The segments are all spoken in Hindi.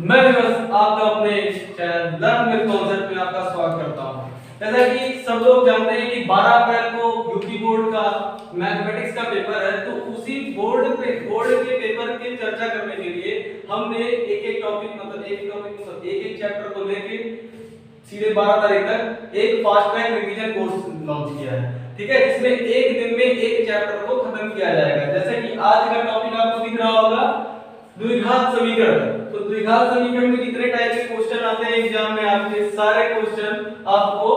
मैं बस आपका अपने चैनल लर्न विद कॉन्सेप्ट में आपका स्वागत करता हूं। जैसा कि सब लोग जानते हैं कि 12 अप्रैल को यूपी बोर्ड का मैथमेटिक्स का पेपर है, तो उसी बोर्ड के पेपर की चर्चा करने के लिए हमने एक एक चैप्टर को लेके सीधे 12 तारीख तक एक fast track revision course launch किया है। ठीक है, जिसमें एक दिन में एक चैप्टर को खत्म किया जाएगा। जैसे कि आज का टॉपिक आपको दिख रहा होगा द्विघात समीकरण। तो द्विघात समीकरण में कितने टाइप के क्वेश्चन आते हैं एग्जाम में, आपके सारे क्वेश्चन आपको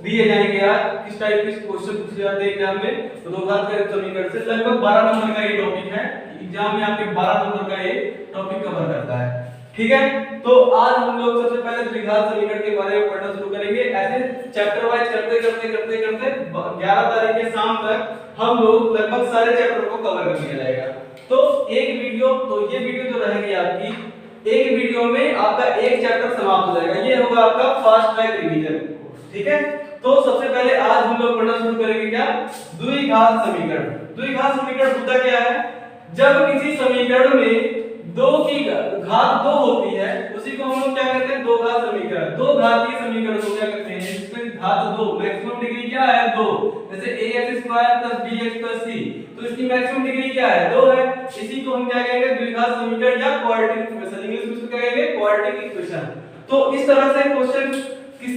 दिए जाएंगे। आज किस टाइप के क्वेश्चन पूछे जाते हैं एग्जाम में, तो द्विघात समीकरण से लगभग 12 नंबर का ये टॉपिक है। एग्जाम में आपके 12 नंबर का ये टॉपिक कवर करता है। ठीक है, तो आज हम लोग सबसे पहले द्विघात समीकरण के बारे में पढ़ना शुरू करेंगे। ऐसे चैप्टर वाइज करते 11 तारीख के शाम तक हम लोग लगभग सारे चैप्टर को कवर कर लिया जाएगा। तो ये वीडियो जो रहेगी आपकी, एक वीडियो में आपका एक चैप्टर समाप्त हो जाएगा। ये होगा आपका फास्ट ट्रैक रिवीजन। ठीक है, तो सबसे पहले आज हम लोग पढ़ना शुरू करेंगे क्या, द्विघात समीकरण। द्विघात समीकरण होता क्या है, जब किसी समीकरण में दो की घात 2 होती है, उसी को हम लोग क्या कहते हैं, दो घात समीकरण। दो घातीय समीकरण को क्या कहते हैं, इसमें घात 2, मैक्सिमम डिग्री क्या है 2। जैसे ax² + bx + c, तो इसकी मैक्सिमम डिग्री क्या है 2 है। इसी को हम क्या कहेंगे, द्विघात समीकरण या क्वाड्रेटिक इक्वेशन, इंग्लिश में इसको क्या कहेंगे, क्वाड्रेटिक इक्वेशन। तो इस तरह से क्वेश्चन किस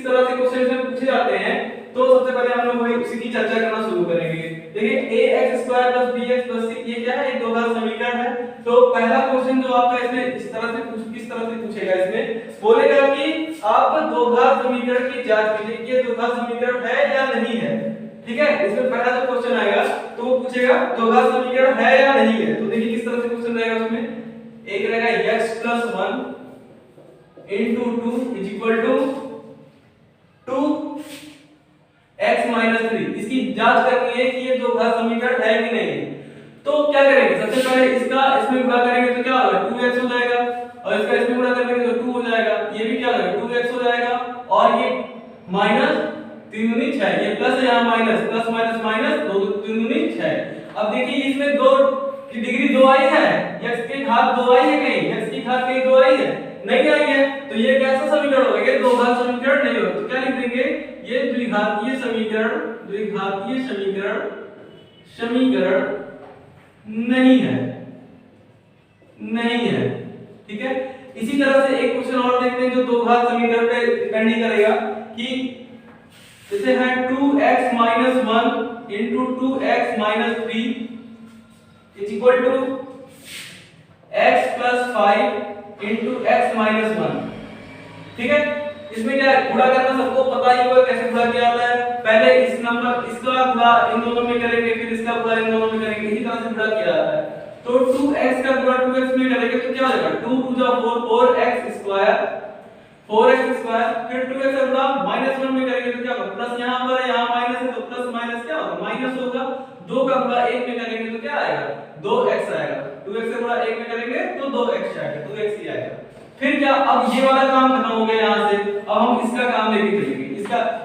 तरह से क्वेश्चन में पूछे जाते हैं। तो सबसे पहले हम लोग वही उसी की चर्चा करना शुरू करेंगे। देखिए ax² + bx + c ये क्या है, एक दो घात समीकरण है। तो पहला क्वेश्चन जो आपका इसमें किस तरह से पूछेगा, इसमें बोलेगा कि आप दो घात समीकरण की जांच कीजिए कि ये दो घात समीकरण है या नहीं है। ठीक है, इसमें पहला जो क्वेश्चन आएगा तो वो पूछेगा दो घात समीकरण है या नहीं है। तो देखिए किस तरह से क्वेश्चन रहेगा, उसमें एक रहेगा x + 1 * 2 = 2x - 3। इसकी जांच करनी है कि ये दो घात समीकरण है कि नहीं। तो क्या करेंगे, सबसे पहले इसका इसमें गुणा करेंगे तो क्या होगा, 2x हो जाएगा, और इसका इसमें गुणा करेंगे तो 2 हो जाएगा। ये भी क्या होगा, 2x हो जाएगा, और ये माइनस 3 दूनी 6, ये प्लस है, यहाँ माइनस, प्लस माइनस माइनस 2 3 दूनी 6। अब देखिए इसमें 2 की डिग्री 2 आई है, x की घात 2 आई है, कहीं x की घात कहीं 2 आई है, नहीं आई है। तो ये कैसा समीकरण होगा, ये दो घात समीकरण नहीं होगा। तो क्या लिख देंगे, ये द्विघातीय समीकरण नहीं है। ठीक है, इसी तरह से एक क्वेश्चन और देखते हैं जो दो घात समीकरण पे डिपेंड नहीं करेगा, कि जैसे है 2x - 1 * 2x - 3 = x + 5 * x - 1। ठीक है, इसमें क्या है, गुणा करना सबको पता ही होगा कैसे गुणा किया जाता है। पहले इस नंबर इसका गुणा इन दोनों में करेंगे, फिर इसका गुणा इन दोनों में करेंगे, इसी तरह से गुणा किया जाता है। तो 2x का गुणा 2x में करेंगे तो क्या हो जाएगा, 2 * 2 = 4, 4x², फिर 2x का गुणा -1 में करेंगे तो क्या होगा, प्लस यहां पर है, यहां माइनस है, तो प्लस माइनस क्या होगा, माइनस होगा। 2 का गुणा 1 में करेंगे तो क्या आएगा, 2x आएगा। 2x का गुणा 1 में करेंगे तो 2x आएगा, 2x ही आएगा। फिर क्या, अब ये वाला काम खत्म हो गया यहां से, अब हम इसका काम लेके चलेंगे।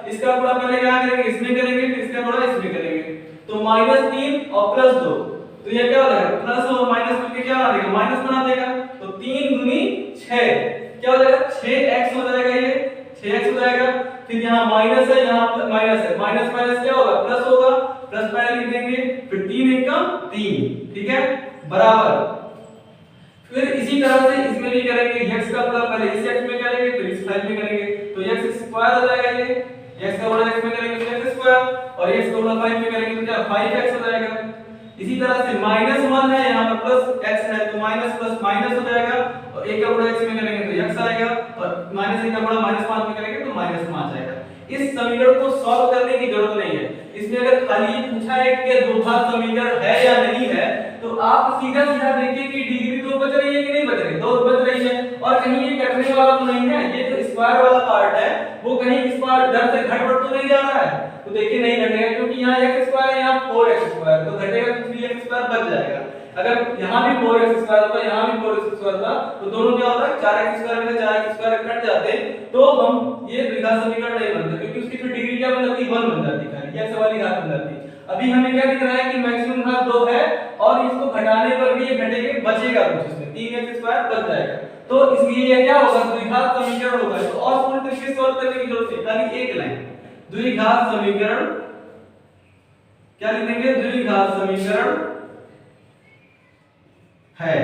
इसका गुणा पहले क्या करेंगे, इसमें करेंगे, फिर इसका गुणा इसमें करेंगे। तो -3 और +2, तो ये क्या हो जाएगा, प्लस और माइनस मिलके क्या बना देगा, माइनस बना देगा। तो 3 दूनी 6, क्या हो जाएगा, 6x हो जाएगा, ये 6x हो जाएगा। फिर यहाँ माइनस है, यहाँ माइनस है, माइनस माइनस क्या होगा, प्लस होगा, प्लस पहले लिख देंगे, फिर 3 × 3, ठीक है, बराबर। फिर इसी तरह से इसमें भी करेंगे, x का गुणा पहले इस x में करेंगे, फिर इस 5 में करेंगे, तो x² हो जाएगा। ये x का गुणा x में करेंगे तो x², और x का गुणा 5 में करेंगे तो क्या 5x हो जाएगा। इसी तरह से -1 है, यहाँ पर प्लस x है, तो माइनस प्लस माइनस हो जाएगा, और 1 का गुणा x में करेंगे तो x आएगा, और -1 का गुणा -5 में करेंगे तो -5 आएगा। इस समीकरण को सॉल्व करने की जरूरत नहीं है। इसमें अगर खाली पूछा है कि ये दो घात समीकरण है या नहीं है, तो आप सीधा देखिए कि डिग्री 2 बच रही है कि नहीं बच रही, 2 बच रही है, और कहीं ये कटने वाला तो नहीं है। ये जो स्क्वायर वाला पार्ट है वो कहीं इस पार्ट दर से घट बढ़ तो नहीं जा रहा है, तो देखिए नहीं घटेगा, क्योंकि यहाँ x² है, यहाँ 4x², तो घटेगा तो 3x² बच जाएगा। अगर यहाँ भी 4x² होता, यहाँ भी 4x² होता, तो दोनों क्या होता है, 4x² में 4x² कट जाते, तो हम ये द्विघात समीकरण नहीं बनता, क्योंकि उसकी फिर डिग्री क्या बन जाती है, 1 बन जाती है, x वाली घात बन जाती है। अभी हमें क्या दिख रहा है कि मैक्सिमम घात 2 है, और इसको घटाने पर भी ये घटेगा, बचेगा कुछ, इसमें 3x² बच जाएगा। तो इसलिए ये क्या होगा, द्विघात समीकरण होगा। तो और पूरी तरीके से सॉल्व करने की जरूरत है, खाली एक लाइन द्विघात समीकरण क्या लिखेंगे, द्विघात समीकरण है,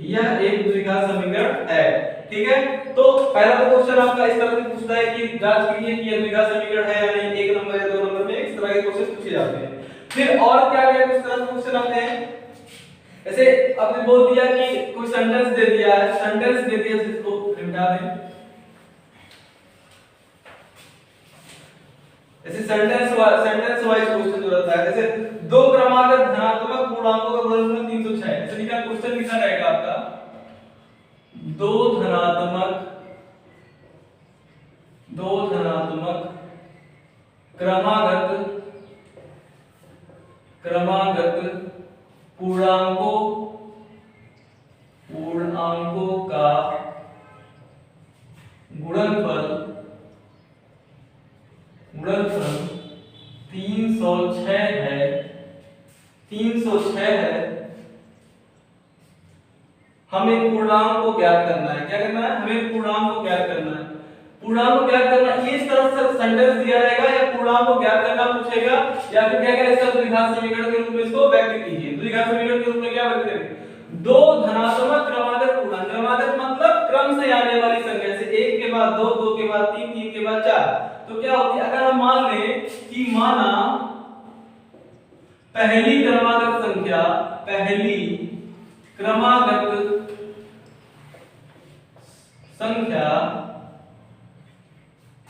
यह एक द्विघात समीकरण है। ठीक है, तो पहला तो क्वेश्चन आपका इस तरह से पूछता है कि जांच कीजिए कि यह द्विघात समीकरण है या नहीं, एक नंबर या दो नंबर में इस तरह के क्वेश्चन पूछे जाते हैं। फिर और क्या क्या कुछ तरह के क्वेश्चन आते हैं, ऐसे आपने बोल दिया कि कोई सेंटेंस दे दिया है, सेंटेंस दे दिया जिसको मिटा दें, ऐसे सेंटेंस वाइज क्वेश्चन जो रहता है, जैसे दो क्रमागत धनात्मक पूर्णांकों का गुणनफल 306, ऐसे लिखा क्वेश्चन लिखा रहेगा आपका, दो धनात्मक क्रमागत पूर्णांकों का गुणनफल 306 है। हमें पूर्णांक को ज्ञात करना है, क्या करना है, हमें पूर्णांक को ज्ञात करना है। पूर्णांक को ज्ञात करना इस तरह से सेंटेंस दिया रहेगा, या पूर्णांक को ज्ञात करना पूछेगा, या फिर क्या करेगा, इसका द्विघात समीकरण के रूप में इसको व्यक्त कीजिए। द्विघात समीकरण के रूप में क्या व्यक्त करेंगे, दो धनात्मक क्रमागत पूर्णांक, क्रमागत मतलब क्रम से आने वाली संख्या, जैसे 1 के बाद 2, 2 के बाद 3, 3 के बाद 4। तो क्या होती है, अगर हम मान लें कि माना पहली क्रमागत संख्या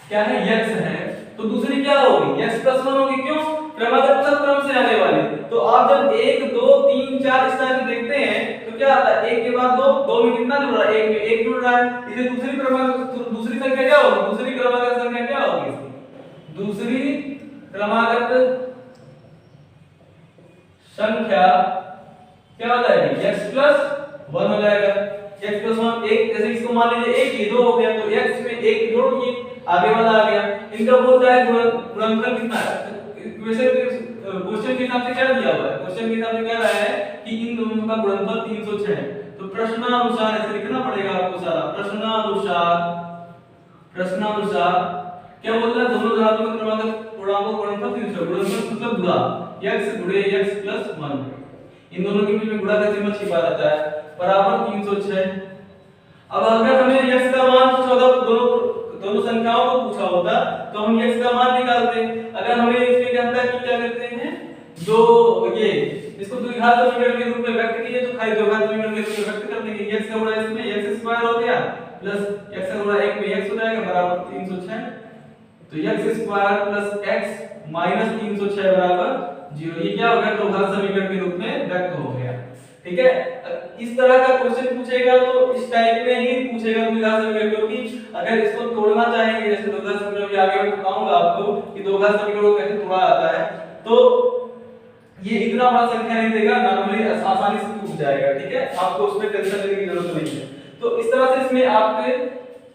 क्या है, x है, तो दूसरी क्या होगी, x + 1 होगी। क्यों, क्रमागत मतलब क्रम से आने वाली। तो आप जब 1 2 3 4 इस तरह से देखते हैं तो क्या आता है, 1 के बाद 2, 2 में कितना जुड़ रहा है, 1 में 1 जुड़ रहा है। इसे दूसरी संख्या क्या होगी, दूसरी क्रमागत संख्या क्या होगी, दूसरी क्रमागत संख्या क्या हो जाएगी, x + 1 हो जाएगा। x + 1 1, जैसे इसको मान लीजिए 1 ये 2 हो गया, तो x में 1 जोड़ दिए, आगे वाला आ गया। इनका बोलता है गुणनफल कितना है, क्वेश्चन के हिसाब से क्या दिया हुआ है, क्वेश्चन के हिसाब से कह रहा है कि इन दोनों का गुणनफल 306 है। तो प्रश्नानुसार ऐसे लिखना पड़ेगा आपको सारा, प्रश्नानुसार क्या बोलता है, दोनों धनात्मक क्रमागत पूर्णांकों का गुणनफल 306, गुणनफल मतलब गुणा, x गुणे x + 1, इन दोनों के बीच में गुणा का चिन्ह छिपा रहता है, बराबर 306। अब अगर हमें x का मान पूछा होता, दोनों संख्याओं को पूछा होता, तो हम x का मान निकालते। अगर हमें इसमें क्या होता है कि क्या करते हैं, दो ये इसको द्विघात समीकरण के रूप में व्यक्त कीजिए, तो खाली द्विघात समीकरण के रूप में व्यक्त कर देंगे। x का गुणा इसमें x² हो गया, प्लस x का गुणा 1 में x हो जाएगा, बराबर 306। तो x² + x - 306 बराबर 0। ये क्या हो गया, द्विघात समीकरण के रूप में व्यक्त हो गया। ठीक है, इस तरह का क्वेश्चन पूछेगा तो इस टाइप में ही पूछेगा द्विघात समीकरण, क्योंकि अगर इसको तोड़ना चाहेंगे, जैसे द्विघात समीकरण भी आगे मैं बताऊंगा आपको कि द्विघात समीकरण को कैसे तोड़ा जाता है, तो ये इतना बड़ा संख्या नहीं देगा, नॉर्मली आसानी से टूट जाएगा। ठीक है, आपको उसमें टेंशन लेने की जरूरत नहीं है। तो इस तरह से इसमें आपके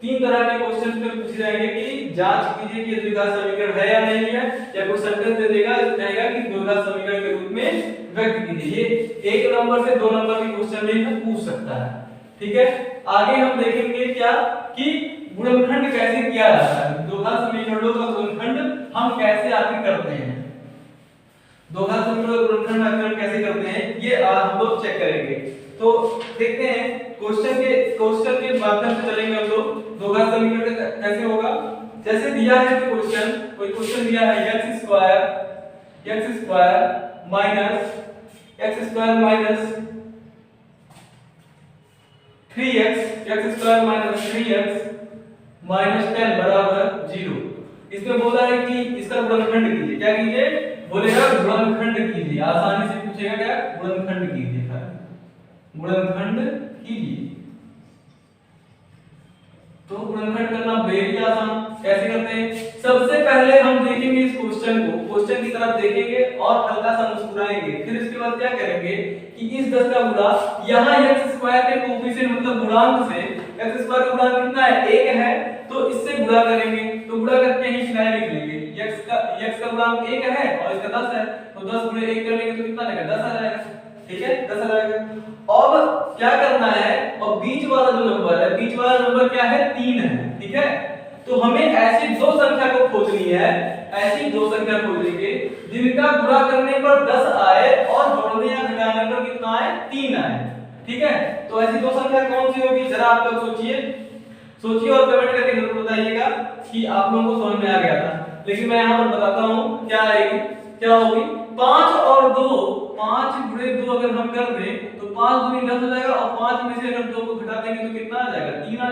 3 तरह के क्वेश्चन पे पूछे जाएंगे कि जांच कीजिए कि द्विघात समीकरण है या नहीं है, या कोई सेंटेंस दे देगा कहेगा कि द्विघात समीकरण के रूप में व्यक्त कीजिए। ये 1 नंबर से 2 नंबर के क्वेश्चन में पूछ सकता है। ठीक है, आगे हम देखेंगे क्या कि गुणनखंड कैसे किया जाता है, द्विघात समीकरणों का गुणनखंड हम कैसे आखिर करते हैं, द्विघात समीकरणों का गुणनखंड आखिर कैसे करते हैं, ये हम लोग चेक करेंगे। तो देखते हैं क्वेश्चन के माध्यम से चलेंगे हम लोग, द्विघात समीकरण कैसे होगा। जैसे दिया है कि कोई क्वेश्चन दिया है x² - 10 बराबर 0। इसमें बोला है कि इसका गुणनखंड कीजिए, क्या कीजिए, बोलेगा गुणनखंड कीजिए, आसानी से पूछेगा क्या, गुणनखंड कीजिए, गुणनखंड कीजिए। तो गुणनखंड करना बेहद आसान, कैसे करते हैं, सबसे पहले हम देखेंगे इस क्वेश्चन की तरफ देखेंगे और हल्का सा मुस्कुराएंगे। फिर इसके बाद क्या करेंगे कि इस 10 का गुणा यहां x² के कोफिशिएंट मतलब गुणांक से, x² का गुणांक कितना है, 1 है, तो इससे गुणा करेंगे। तो गुणा करके ही किनारे लिख लेंगे, x का गुणांक 1 है और इसका 10 है, तो 10 × 1 कर लेंगे तो कितना आएगा, 10 आ जाएगा। ठीक है 10 आ जाएगा। अब क्या करना है, और बीच वाला जो नंबर है, बीच वाला नंबर क्या है 3 है, ठीक है। तो हमें ऐसी दो संख्या को खोजनी है, ऐसी दो संख्या खोजेंगे जिनका गुणा करने पर 10 आए और जोड़ने या घटाने पर कितना आए 3 आए, ठीक है। तो ऐसी दो संख्या कौन सी होगी, जरा आप लोग सोचिए और कमेंट करके जरूर बताइएगा कि आप लोगों को समझ में आ गया था। लेकिन मैं यहाँ पर बताता हूँ क्या आएगी, क्या होगी 5 और 2, 5 गुणे 2 अगर हम कर दें तो 5 दूनी 10 हो जाएगा, और 5 में से अगर 2 को घटा देंगे तो कितना आ जाएगा 3 आ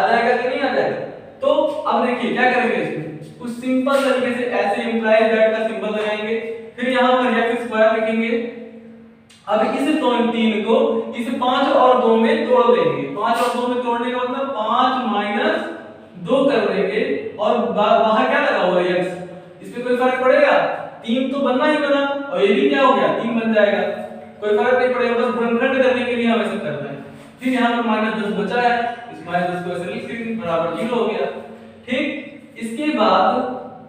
जाएगा कि नहीं आ जाएगा। तो अब देखिए क्या करेंगे, इसमें कुछ सिंपल तरीके से ऐसे इंप्लाइज दैट का सिंबल लगाएंगे, फिर यहाँ पर x स्क्वायर लिखेंगे। अब इस 3 को इस 5 और 2 में तोड़ लेंगे, 5 और 2 में तोड़ने का मतलब 5 माइनस 2 कर देंगे, और बाहर क्या लगा हुआ है x, इसमें कोई फर्क पड़ेगा, 3 तो बनना ही बना, और ये भी क्या हो गया 3 बन जाएगा, कोई फर्क नहीं पड़ेगा, बस गुणनखंड करने के लिए हमें सब करना है। फिर यहाँ पर -10 बचा है, इस -10 को ऐसे लिख देंगे बराबर 0 हो गया, ठीक। इसके बाद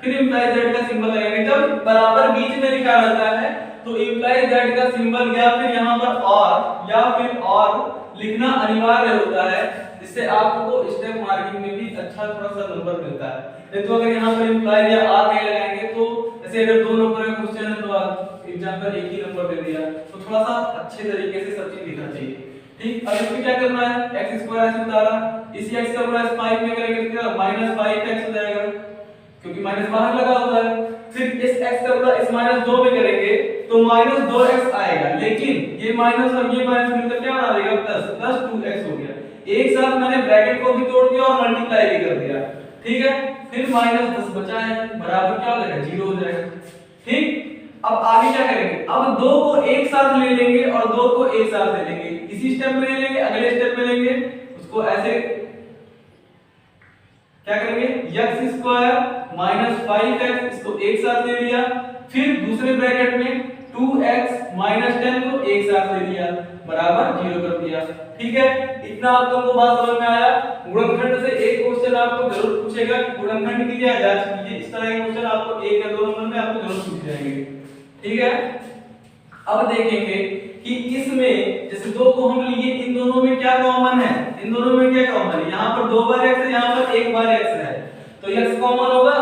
फिर इंप्लाइज दैट का सिंबल लगाएंगे, जब बराबर बीच में लिखा रहता है तो इंप्लाइज दैट का सिंबल या फिर यहाँ पर और लिखना अनिवार्य होता है, जिससे आपको स्टेप मार्किंग में भी अच्छा थोड़ा सा नंबर मिलता है। नहीं तो अगर यहाँ पर इंप्लाइज या आर नहीं लगाएंगे तो जैसे अगर 2 नंबर का क्वेश्चन है तो एग्जांपल एक ही नंबर दे दिया, तो थोड़ा सा अच्छे तरीके से सब चीज लिखना चाहिए, ठीक। अब इसमें क्या करना है, x स्क्वायर ऐसे उतारा, इसी x का गुणा इस 5 में करेंगे तो क्या -5x हो जाएगा, क्योंकि माइनस बाहर लगा होता है। फिर इस x का गुणा इस -2 में करेंगे तो -2x आएगा, लेकिन ये माइनस और ये माइनस मिलकर क्या बना देगा प्लस 2x हो गया। एक साथ मैंने ब्रैकेट को भी तोड़ दिया और मल्टीप्लाई भी कर दिया, ठीक है। फिर -10 बचा है, बराबर क्या हो जाएगा 0 हो जाएगा, ठीक। अब आगे क्या करेंगे, अब 2 को एक साथ ले लेंगे और 2 को एक साथ ले लेंगे, इसी स्टेप में ले लेंगे, अगले स्टेप में लेंगे उसको ऐसे क्या करेंगे x स्क्वायर -5x इसको एक साथ ले लिया, फिर दूसरे ब्रैकेट में 2x -10 को एक साथ ले लिया, बराबर 0 कर दिया, ठीक है। इतना आप लोगों को बात समझ में आया। गुणनखंड से एक क्वेश्चन आपको जरूर पूछेगा कि गुणनखंड कीजिए या जांच कीजिए, इस तरह के क्वेश्चन आपको 1 या 2 नंबर में आपको जरूर पूछ जाएंगे, ठीक है। अब देखेंगे कि इसमें जैसे 2 को हम लिए, इन दोनों में क्या कॉमन है, इन दोनों में क्या कॉमन है, यहाँ पर 2 बार x है, यहाँ पर 1 बार x है, तो x कॉमन होगा,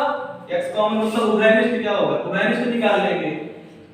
x कॉमन मतलब उभयनिष्ठ क्या होगा, उभयनिष्ठ निकाल लेंगे,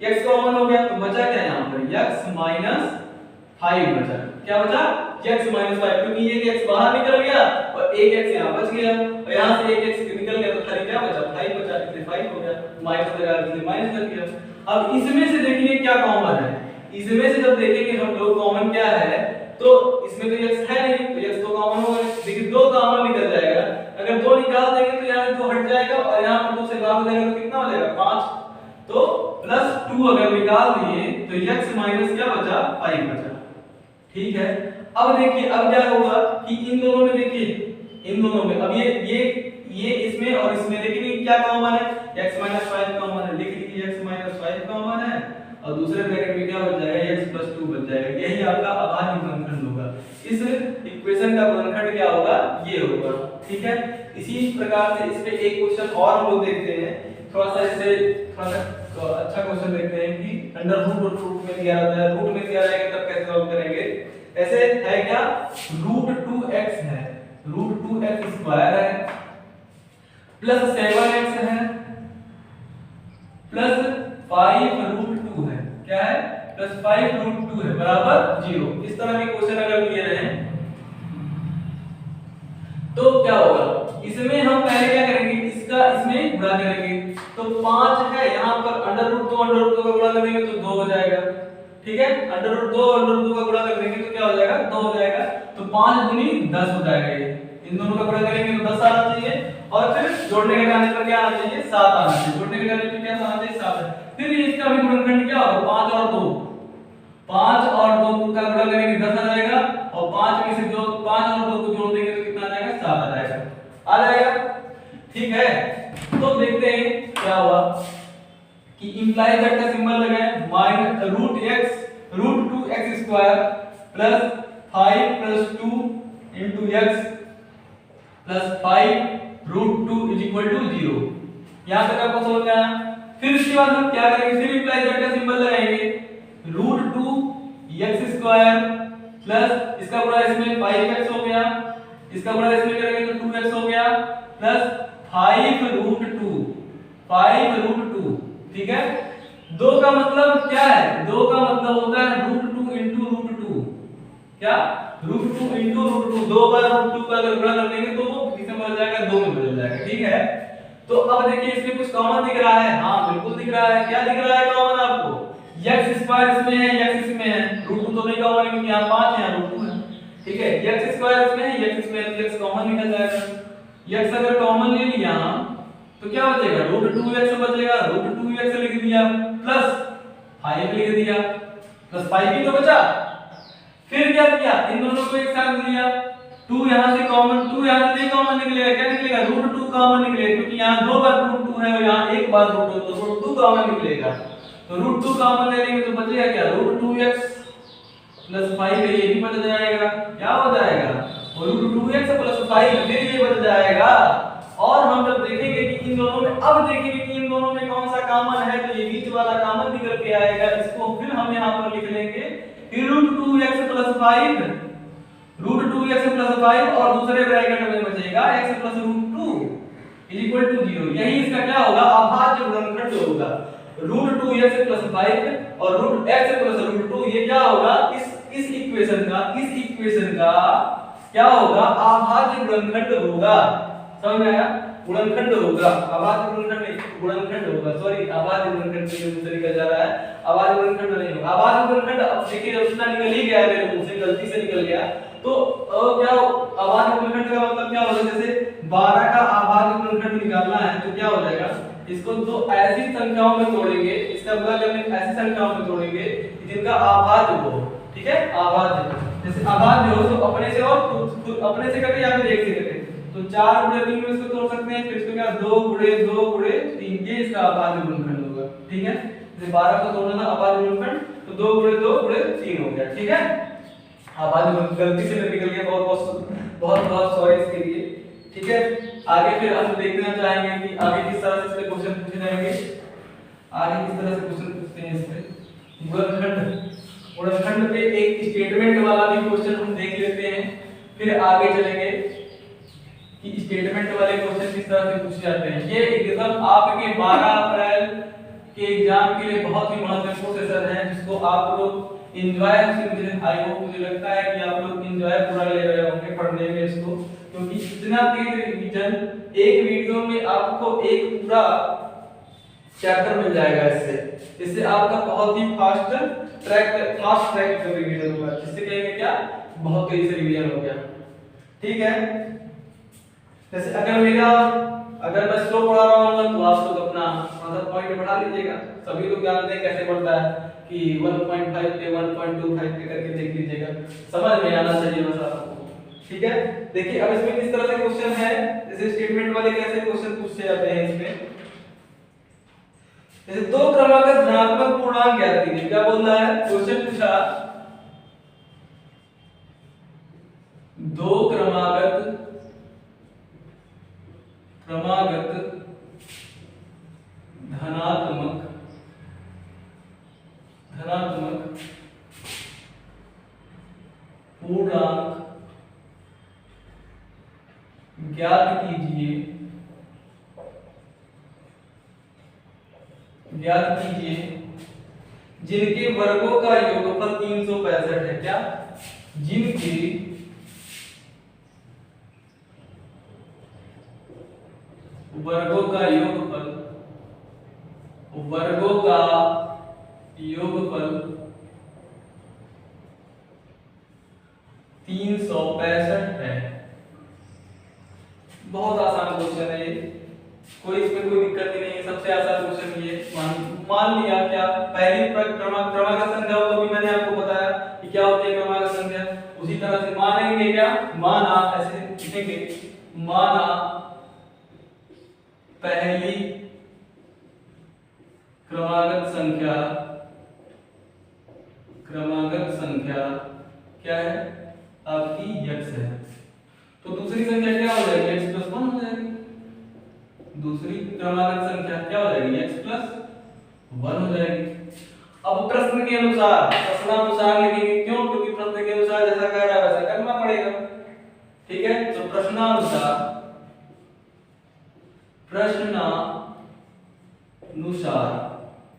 x कॉमन हो गया तो बचा क्या यहाँ पर x -5 बचा, क्या बचा x -5, क्योंकि ये x बाहर निकल गया और एक x यहाँ बच गया, और यहाँ से एक x निकल गया तो खाली क्या बचा 5 बचा, इसलिए 5 हो गया, माइनस लगा इसलिए माइनस कर दिया। अब इसमें से देखिए क्या कॉमन है, इसमें से जब देखेंगे हम लोग कॉमन क्या है, तो इसमें तो x है नहीं, तो x तो कॉमन हो गया, लेकिन 2 कॉमन निकल जाएगा, अगर 2 निकाल देंगे तो यहाँ से 2 हट जाएगा और यहाँ पर 2 से भाग देंगे तो कितना हो जाएगा 5, तो +2 अगर निकाल दिए तो x माइनस क्या बचा 5 बचा, ठीक है। अब देखिए अब क्या होगा कि इन दोनों में देखिए, इन दोनों में अब ये इसमें और इसमें देखिए क्या कॉमन है, x -5 कॉमन है, लिख लीजिए x -5 कॉमन है, और दूसरे ब्रैकेट में क्या बच जाएगा x +2 बच जाएगा, यही आपका अभाज्य गुणनखंड होगा। इस इक्वेशन का गुणनखंड क्या होगा, ये होगा, ठीक है। इसी प्रकार से इस पे एक क्वेश्चन और हम लोग देखते हैं, थोड़ा सा इससे थोड़ा सा अच्छा क्वेश्चन देखते हैं कि अंडर रूट में दिया रहता है, रूट में दिया रहेगा तब कैसे सॉल्व करेंगे। ऐसे है क्या, √2x है, √2x स्क्वायर है प्लस 7x है प्लस 5√2 है, क्या है प्लस 5√2 है बराबर 0। इस तरह के क्वेश्चन अगर दिए रहे तो क्या होगा, इसमें हम पहले क्या करेंगे, इसका इसमें गुणा करेंगे, तो 5 है यहाँ पर √2 का गुणा करेंगे तो 2 हो जाएगा, ठीक है। √2 का गुणा कर देंगे तो क्या हो जाएगा 2 हो जाएगा, तो 5 दूनी 10 हो जाएगा, ये इन दोनों का गुणा करेंगे तो 10 आना चाहिए, और फिर जोड़ने के घटाने पर क्या आना चाहिए 7 आना चाहिए, जोड़ने के घटाने पर क्या आना चाहिए 7 है। फिर इसका भी गुणनखंड क्या होगा 5 और 2 का गुणा करेंगे 10 आ जाएगा, और 5 में से 2 5 और 2 को जोड़ देंगे तो कितना आ जाएगा 7 आ जाएगा, ठीक है। तो देखते हैं क्या हुआ कि इंप्लाई दैट का सिंबल लगाएं, √2x square plus 5 + 2 * x plus 5√2 = 0। यहां तक आपको समझ में आया। फिर इसके बाद हम क्या करेंगे, फिर इंप्लाई दैट का सिंबल लगाएंगे, √2x² प्लस इसका गुणा इसमें 5x हो गया, इसका गुणा इसमें करेंगे तो 2x हो गया, प्लस 5√2, ठीक है। 2 का मतलब क्या है? 2 का मतलब होता है √2 into √2, क्या √2 into √2, 2 बार √2 का अगर गुणा कर देंगे तो वो किसमें बदल जाएगा? 2 में बदल जाएगा, ठीक है। तो अब देखिए इसमें कुछ कॉमन दिख रहा है, हाँ बिल्कुल दिख रहा है। क्या दिख रहा है कॉमन आपको? x² इसमें है, x इसमें है, √2 तो नहीं कॉमन है क्योंकि यहाँ 5 है, यहाँ √2 है, ठीक है। x² इसमें है, x इसमें है, तो x कॉमन निकल जाएगा। x अगर कॉमन ले लिया तो क्या बचेगा? √2x बचेगा, √2x लिख दिया, प्लस 5 लिख दिया, प्लस 5 ही तो बचा। फिर क्या किया? इन दोनों को एक साथ लिया, 2 यहां से कॉमन, 2 यहां से नहीं कॉमन निकलेगा, क्या निकलेगा? √2 कॉमन निकलेगा, क्योंकि यहां 2 बार √2 है और यहां एक बार √2, तो √2 कॉमन निकलेगा। तो √2 कॉमन ले लेंगे तो बचेगा क्या? √2x प्लस 5 है, ये भी बच जाएगा। क्या हो जाएगा? √2x प्लस 5 फिर ये बच जाएगा। और हम जब देखेंगे कि इन दोनों में, अब देखेंगे कि इन दोनों में कौन सा कॉमन है, तो ये बीच वाला कॉमन निकल के आएगा। इसको फिर हम यहां पर लिख लेंगे कि √2x प्लस 5, √2x प्लस 5 और दूसरे ब्रैकेट में बचेगा x प्लस √2 इक्वल टू 0। यही इसका क्या होगा? अभाज्य गुणनखंड होगा। √2x प्लस 5 और √x प्लस √2, ये क्या होगा? इस इक्वेशन का क्या होगा? अभाज्य गुणनखंड होगा। समझ में आया? गुणनखंड होगा, अभाज्य गुणनखंड नहीं, गुणनखंड होगा। सॉरी, अभाज्य गुणनखंड के मुंह से निकल जा रहा है, अभाज्य गुणनखंड नहीं होगा। अभाज्य गुणनखंड अब देखिए उतना निकल ही गया, मेरे मुंह से गलती से निकल गया। तो क्या अभाज्य गुणनखंड का मतलब क्या होगा? जैसे 12 का अभाज्य गुणनखंड निकालना है तो क्या हो जाएगा? इसको दो ऐसी संख्याओं में तोड़ेंगे, इसका गुणा करने ऐसी संख्याओं में तोड़ेंगे जिनका अभाज्य हो, ठीक है। अभाज्य, जैसे अभाज्य हो तो अपने से और अपने से कटे या फिर एक से कटे, तो 4 गुणे 3 में इसको तोड़ सकते हैं। फिर इसको क्या 2 गुणे 3, ये इसका अभाज्य गुणनखंड होगा, ठीक है। जैसे 12 को तोड़ना था अभाज्य गुणनखंड, तो 2 गुणे 3 हो गया, ठीक है। अभाज्य गुणनखंड गलती से निकल गया, बहुत सॉरी इसके लिए, ठीक है। आगे फिर हम देखना चाहेंगे कि आगे किस तरह से इसके क्वेश्चन पूछे जाएंगे, आगे किस तरह से क्वेश्चन पूछते हैं इसमें। गुणनखंड पे एक स्टेटमेंट वाला भी क्वेश्चन हम देख लेते हैं, फिर आगे चलेंगे कि स्टेटमेंट वाले क्वेश्चन किस तरह से पूछे जाते हैं। ये एकदम आपके 12 अप्रैल के एग्जाम के लिए बहुत ही महत्वपूर्ण सेशन है, जिसको आप लोग एंजॉय, आई होप, मुझे लगता है कि आप लोग एंजॉय पूरा ले रहे होंगे पढ़ने में इसको, क्योंकि इतना तेज रिवीजन एक वीडियो में आपको एक पूरा चैप्टर मिल जाएगा। इससे आपका बहुत ही फास्ट ट्रैक रिवीजन होगा, जिससे कहेंगे क्या, बहुत तेजी से रिवीजन हो गया, ठीक है। जैसे अगर मैं स्लो पढ़ा रहा हूँ तो आप लोग अपना मतलब पॉइंट बढ़ा लीजिएगा। सभी लोग जानते हैं कैसे बढ़ता है कि 1.5 पे 1.25 पे करके देख लीजिएगा, समझ में आना चाहिए बस आपको, ठीक है। देखिए अब इसमें किस तरह से क्वेश्चन है, जैसे स्टेटमेंट वाले कैसे क्वेश्चन पूछे जाते हैं इसमें। जैसे 2 क्रमागत धनात्मक पूर्णांक ज्ञात कीजिए। क्या बोल रहा है? क्वेश्चन पूछा 2 क्रमागत धनात्मक पूर्णांक ज्ञात कीजिए जिनके वर्गों का योगफल 365 है। क्या? जिनके वर्गों का योगफल 365 है। बहुत आसान क्वेश्चन है ये, कोई इसमें कोई दिक्कत ही नहीं है, सबसे आसान क्वेश्चन ये। मान लिया क्या, पहली क्रमागत संख्या को भी मैंने आपको बताया कि क्या होती है क्रमागत संख्या, उसी तरह से मानेंगे क्या, माना, ऐसे लिखेंगे, माना पहली क्रमागत संख्या क्या है आपकी, x है। तो दूसरी संख्या क्या हो जाएगी, x प्लस 1 हो जाएगी। दूसरी क्रमागत संख्या क्या हो जाएगी, x प्लस 1 हो जाएगी। अब प्रश्न के अनुसार प्रश्नानुसार लिखेंगे, क्यों? क्योंकि प्रश्न के अनुसार जैसा कह रहा है वैसा करना पड़ेगा। ठीक है, तो प्रश्नानुसार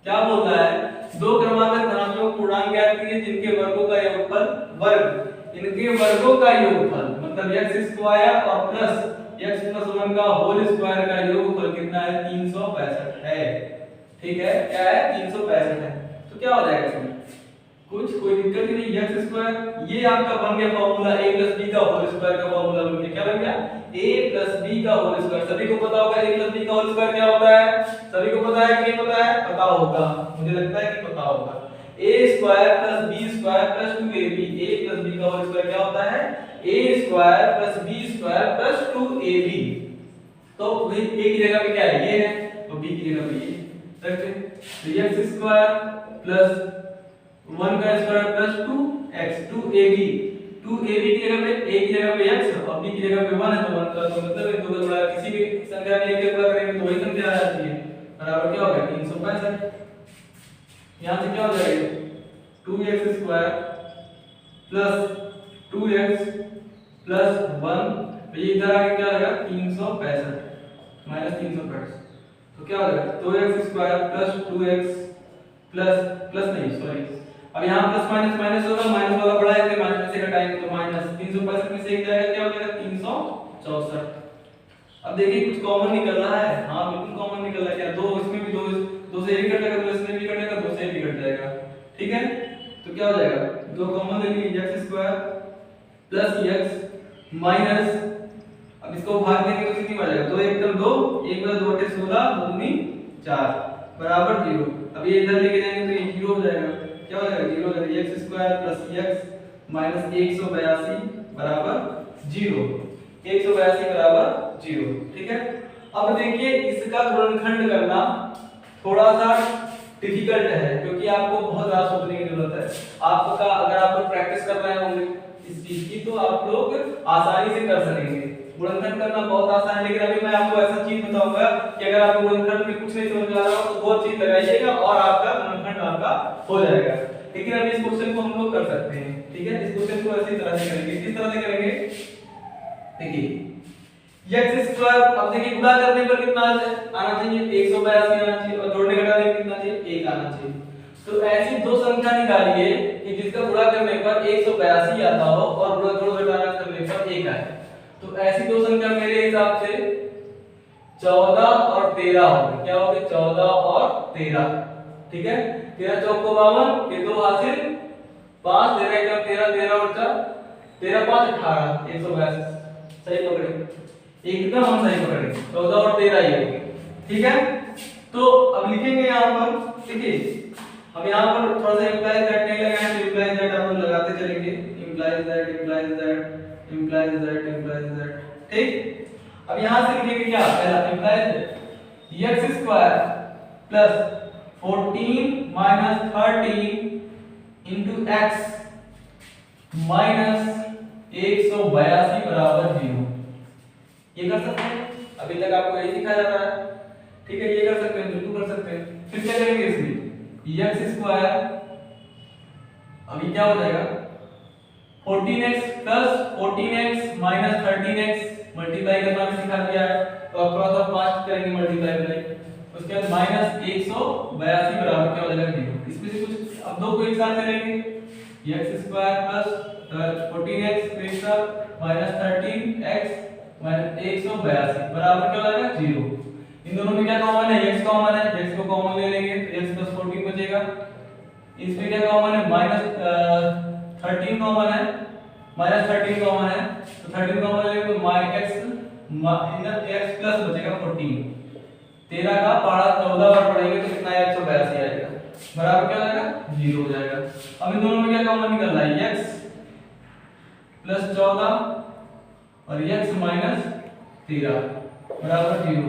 क्या बोल रहा है? दो क्रमागत धनात्मक पूर्णांक ज्ञात कीजिए जिनके वर्गों का योगफल इनके वर्गों का योगफल मतलब x² और प्लस x+1 का होल स्क्वायर का योगफल कितना है? 365 है। ठीक है, क्या है? 365 है। तो क्या हो जाएगा इसमें? कोई दिक्कत ही नहीं। x², ये आपका बन गया फॉर्मूला a + b का होल स्क्वायर का फॉर्मूला बन गया। क्या बन गया? a + b का होल स्क्वायर। सभी को पता होगा a + b का होल स्क्वायर क्या होता है? सभी को पता है कि नहीं पता है? पता होगा, मुझे लगता है कि पता होगा। a² + b² + 2ab, a + b का होल स्क्वायर क्या होता है? a² + b² + 2ab। तो भाई a की जगह पे क्या है? ये है, तो b की जगह पे ये रखते हैं। तो x² + 1 का स्क्वायर प्लस 2x 2ab की जगह पे a की जगह पे x और b की जगह पे 1 है, तो 1 का तो मतलब है 2 का गुणा किसी भी संख्या में 1 के गुणा करेंगे तो वही संख्या आ जाती है। बराबर क्या होगा? 365। यहां से क्या हो जाएगा? 2x² प्लस 2x प्लस 1, तो ये इधर आके क्या हो जाएगा? 365 माइनस 365। तो क्या हो जाएगा? 2x² प्लस 2x प्लस नहीं सॉरी, अब यहाँ प्लस माइनस माइनस होगा, माइनस वाला बड़ा है इसलिए माइनस से घटाएंगे तो माइनस 365 में से एक जाएगा, क्या हो जाएगा? 364। अब देखिए कुछ कॉमन निकल रहा है। हाँ बिल्कुल कॉमन निकल रहा है। क्या? दो इसमें भी दो से ये कट जाएगा, दो इसमें भी कटेगा, दो से भी कट जाएगा। ठीक है, तो क्या हो जाएगा? दो कॉमन ले लीजिए, x² प्लस x माइनस, अब इसको भाग देंगे तो कितनी बन जाएगा? 2 एकदम 2, 1 + 2 = 16, 2 दूनी 4 बराबर 0। अब ये इधर लेके जाएंगे तो ये 0 हो जाएगा। क्या हो जाएगा? 0 हो जाएगा। x² प्लस x माइनस 182 बराबर 0। 182 बराबर 0। ठीक है, अब देखिए इसका गुणनखंड करना थोड़ा सा डिफिकल्ट है क्योंकि आपको बहुत ज्यादा सोचने की जरूरत है। आपका अगर आप लोग प्रैक्टिस कर रहे होंगे इस चीज की तो आप लोग आसानी से कर सकेंगे। गुणनखंड करना बहुत आसान है, लेकिन अभी मैं आपको ऐसा चीज बताऊंगा कि अगर आपको गुणनखंड में कुछ नहीं समझ में आ रहा हो तो वो चीज लगाइएगा और आपका गुणनखंड आपका हो जाएगा। लेकिन अभी इस क्वेश्चन को हम लोग कर सकते हैं। ठीक है, इस क्वेश्चन को ऐसी तरह से करेंगे। किस तरह से करेंगे? देखिए x², अब देखिए गुणा करने पर कितना आना चाहिए? 182 आना चाहिए और जोड़ने घटाने पर कितना चाहिए? 1 आना चाहिए। तो ऐसी दो संख्या निकालिए कि जिसका गुणा करने पर 182 आता हो और गुणा जोड़ घटाना करने पर 1 आए। तो ऐसी दो संख्या मेरे हिसाब से 14 और 13 होगी। क्या होगी? 14 और 13। ठीक है, 13 चौक 52, ये दो हासिल 5, 13 एकदम 13, 13 और 4 13 5 18, 182। सही पकड़े, एकदम हम सही पकड़े। 14 और 13 ही होगी। ठीक है, तो अब लिखेंगे यहाँ पर। देखिए हम यहाँ पर थोड़ा सा इंप्लाइज दैट नहीं लगाए तो इंप्लाइज दैट आप लोग लगाते चलेंगे। Implies that implies that implies that implies that. ठीक, अब यहाँ से लिखेंगे क्या? पहला implies x² plus 14 minus 13 into x minus 182 बराबर 0। ये कर सकते हैं, अभी तक आपको यही सिखाया जा रहा है। ठीक है, ये कर सकते हैं, बिल्कुल कर सकते हैं। फिर क्या करेंगे? इसमें x² अभी क्या हो जाएगा? 14x plus 14x minus 13x multiply करना भी सिखा दिया है, तो अब थोड़ा सा फास्ट करेंगे मल्टीप्लाई। उसके बाद माइनस 182 बराबर क्या हो जाएगा? 0। इसमें से कुछ अब दो को एक साथ करेंगे, x² plus 14x minus 13x minus 182 बराबर क्या हो जाएगा? 0। इन दोनों में क्या कॉमन है? x कॉमन है, x को कॉमन ले लेंगे तो x प्लस 14 बचेगा। इसमें क्या कॉमन है? माइनस 13 कॉमन है, माइनस 13 कॉमन है, तो 13 कॉमन ले लेंगे तो x प्लस बचेगा 14। 13 का पहाड़ा 14 बार पढ़ेंगे तो कितना है? 182 आएगा, बराबर क्या हो जाएगा? 0 हो जाएगा। अब इन दोनों में क्या कॉमन निकल रहा है? x प्लस 14 और x माइनस 13 बराबर 0।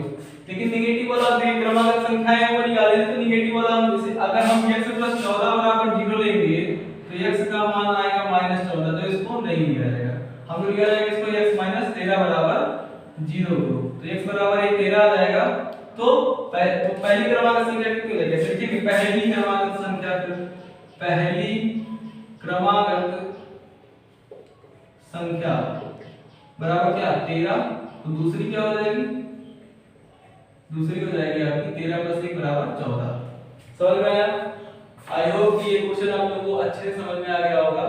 लेकिन नेगेटिव वाला क्रमागत संख्याएं वो निकालें तो नेगेटिव वाला हम जैसे अगर हम x प्लस 14 बराबर 0 लेंगे तो x का मान आएगा माइनस 14, तो इसको नहीं लिया जाएगा। हम लोग लिया जाएगा इसको x माइनस 13 बराबर 0 को, तो x बराबर 13 आ जाएगा। तो पहली क्रमांक संख्या कितनी है? जैसे कि पहली क्रमांक संख्या, पहली क्रमांक संख्या बराबर क्या 13, तो दूसरी क्या हो जाएगी? दूसरी हो जाएगी आपकी 13 + 1 बराबर 14। समझ में आया? आई होप कि ये क्वेश्चन आप लोगों को अच्छे से समझ में आ गया होगा,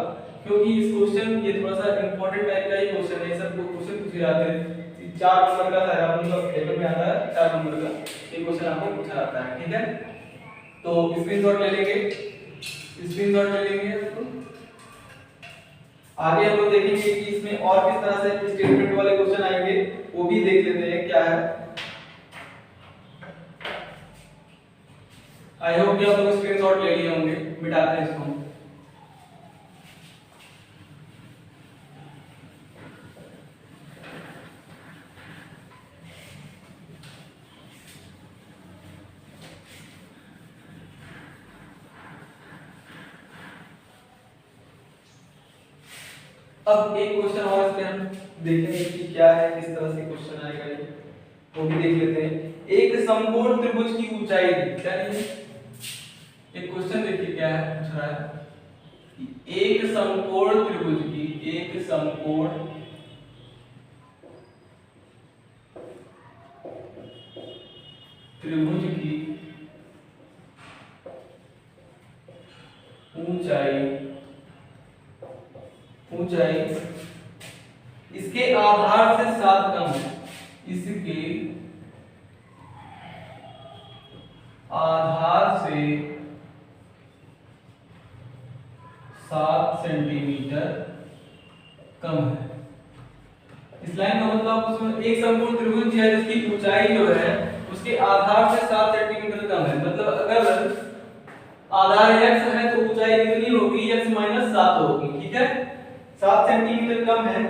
क्योंकि इस क्वेश्चन ये थोड़ा सा इंपॉर्टेंट टाइप का ही क्वेश्चन है। सब क्वेश्चन पूछे जाते हैं 4 नंबर का था, आप लोगों के पेपर में आता है 4 नंबर का ये क्वेश्चन आपको पूछा जाता है। ठीक है, तो स्क्रीनशॉट ले लेंगे, स्क्रीनशॉट ले लेंगे इसको। आगे हम लोग देखेंगे कि इसमें और किस तरह से स्टेटमेंट वाले क्वेश्चन आएंगे, वो भी देख लेते हैं क्या है। आई होप कि आप लोग स्क्रीनशॉट ले लिए होंगे। मिटाते हैं इसको। अब एक क्वेश्चन और इसमें हम देखेंगे कि क्या है, किस तरह से क्वेश्चन आएगा ये, वो भी देख लेते हैं। एक समकोण त्रिभुज की ऊंचाई क्या है? एक क्वेश्चन देखिए क्या है, पूछ रहा है एक समकोण त्रिभुज की, एक समकोण त्रिभुज की ऊंचाई इसके आधार से 7 कम है, इसके आधार से 7 सेंटीमीटर कम है। इस लाइन का मतलब उसमें एक समकोण त्रिभुज है जिसकी ऊंचाई जो है उसके आधार से 7 सेंटीमीटर कम है। मतलब अगर आधार x है तो ऊंचाई कितनी होगी? x - 7 होगी। ठीक है, 7 सेंटीमीटर कम है।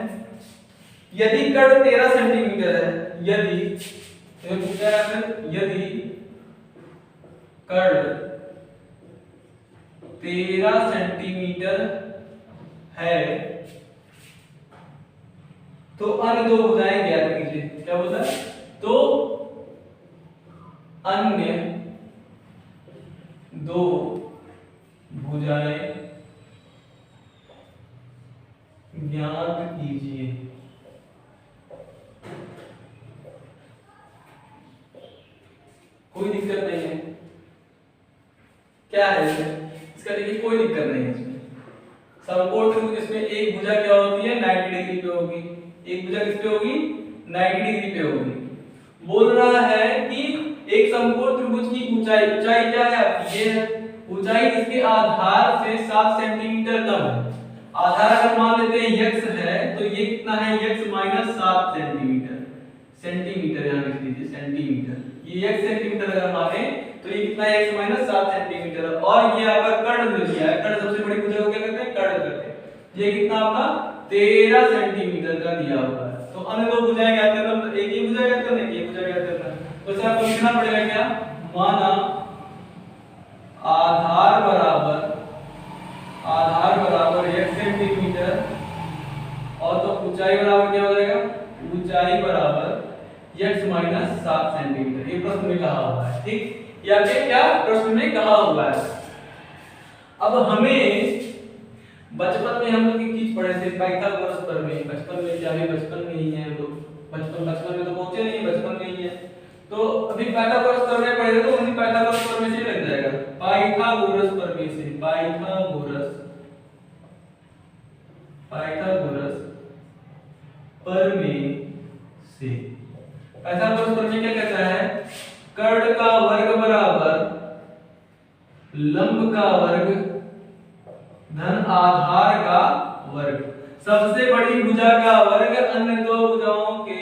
यदि कर्ण 13 सेंटीमीटर है, यदि कर्ण 13 सेंटीमीटर है तो अन्य दो भुजाएं ज्ञात कीजिए। क्या बोला? तो अन्य दो भुजाएं ज्ञात कीजिए। कोई दिक्कत नहीं है, क्या है इसका? देखिए कोई दिक्कत नहीं है इसमें। समकोण त्रिभुज इसमें एक भुजा क्या होती है? 90 डिग्री पे होगी। एक भुजा किस पे होगी? 90 डिग्री पे होगी। बोल रहा है कि एक समकोण त्रिभुज की ऊंचाई क्या है आपकी? ये है ऊंचाई, इसके आधार से 7 सेंटीमीटर कम है। आधार अगर मान लेते हैं x है तो ये कितना है? x - 7 centimetre. सेंटीमीटर यहां लिख लीजिए, सेंटीमीटर। ये x सेंटीमीटर अगर माने तो ये कितना है? x - 7 centimetre. और ये आपका कर्ण जो दिया है, कर्ण सबसे बड़ी भुजा को क्या कहते हैं? कर्ण कहते हैं। ये कितना आपका 13 सेंटीमीटर का दिया हुआ है। तो अन्य दो भुजाएं क्या करना? मतलब एक ही भुजा क्या करना है, एक भुजा क्या करना है। तो इसे आपको लिखना पड़ेगा क्या? माना आधार बराबर 1 सेंटीमीटर और तो ऊंचाई बराबर क्या हो जाएगा? ऊंचाई बराबर x - 7 सेंटीमीटर। ये प्रश्न में कहा हुआ है। ठीक, या फिर क्या प्रश्न में कहा हुआ है। अब हमें बचपन में हम लोग एक चीज पढ़े थे, पाइथागोरस प्रमेय। बचपन में क्या? अभी बचपन में ही है हम लोग। बचपन में तो पहुंचे नहीं, बचपन में ही है। तो अभी पाइथागोरस प्रमेय पढ़े थे तो उन्हीं पाइथागोरस प्रमेय से लग जाएगा। पाइथागोरस प्रमेय से, पाइथागोरस प्रमेय से। पाइथागोरस प्रमेय क्या कहता है? कर्ण का वर्ग बराबर लंब का वर्ग धन आधार का वर्ग। सबसे बड़ी भुजा का वर्ग अन्य दो भुजाओं के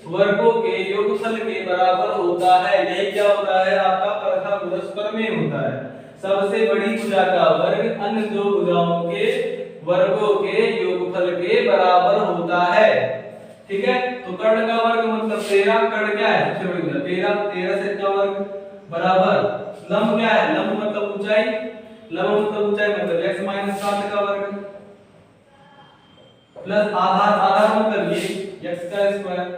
वर्गों के योगफल के बराबर होता है। यही क्या होता है? आपका पाइथागोरस प्रमेय होता है। सबसे बड़ी भुजा का वर्ग अन्य दो भुजाओं के वर्गों के योगफल के बराबर होता है। ठीक है, तो कर्ण का वर्ग मतलब 13। कर्ण क्या है? सबसे बड़ी भुजा 13 से का वर्ग बराबर लंब क्या है? लंब मतलब ऊंचाई, लंब मतलब ऊंचाई मतलब x - 7 का वर्ग प्लस आधार मतलब ये x का स्क्वायर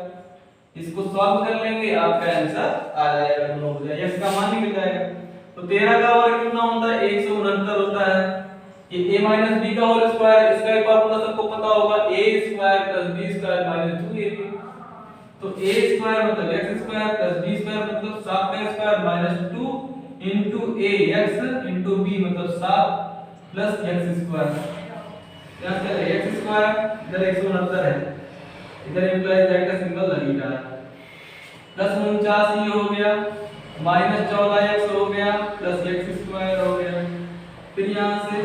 इसको सॉल्व कर लेंगे, आपका आंसर आ जाएगा, दोनों हो जाएगा, x का मान निकल जाएगा। तो 13 का वर्ग कितना होता है, 169 होता है। ये a b का होल स्क्वायर, इसका एक फॉर्मूला सबको पता होगा, a square plus b square minus 2ab। तो a स्क्वायर मतलब x square plus b square मतलब 7 का square minus 2 into ax into b मतलब 7 प्लस x स्क्वायर। क्या करें, x स्क्वायर इधर 169 है, इधर इंप्लाइज दैट का सिंबल लग ही रहा है, प्लस 49 ये हो गया, माइनस 14x हो गया, प्लस x स्क्वायर हो गया। फिर यहां से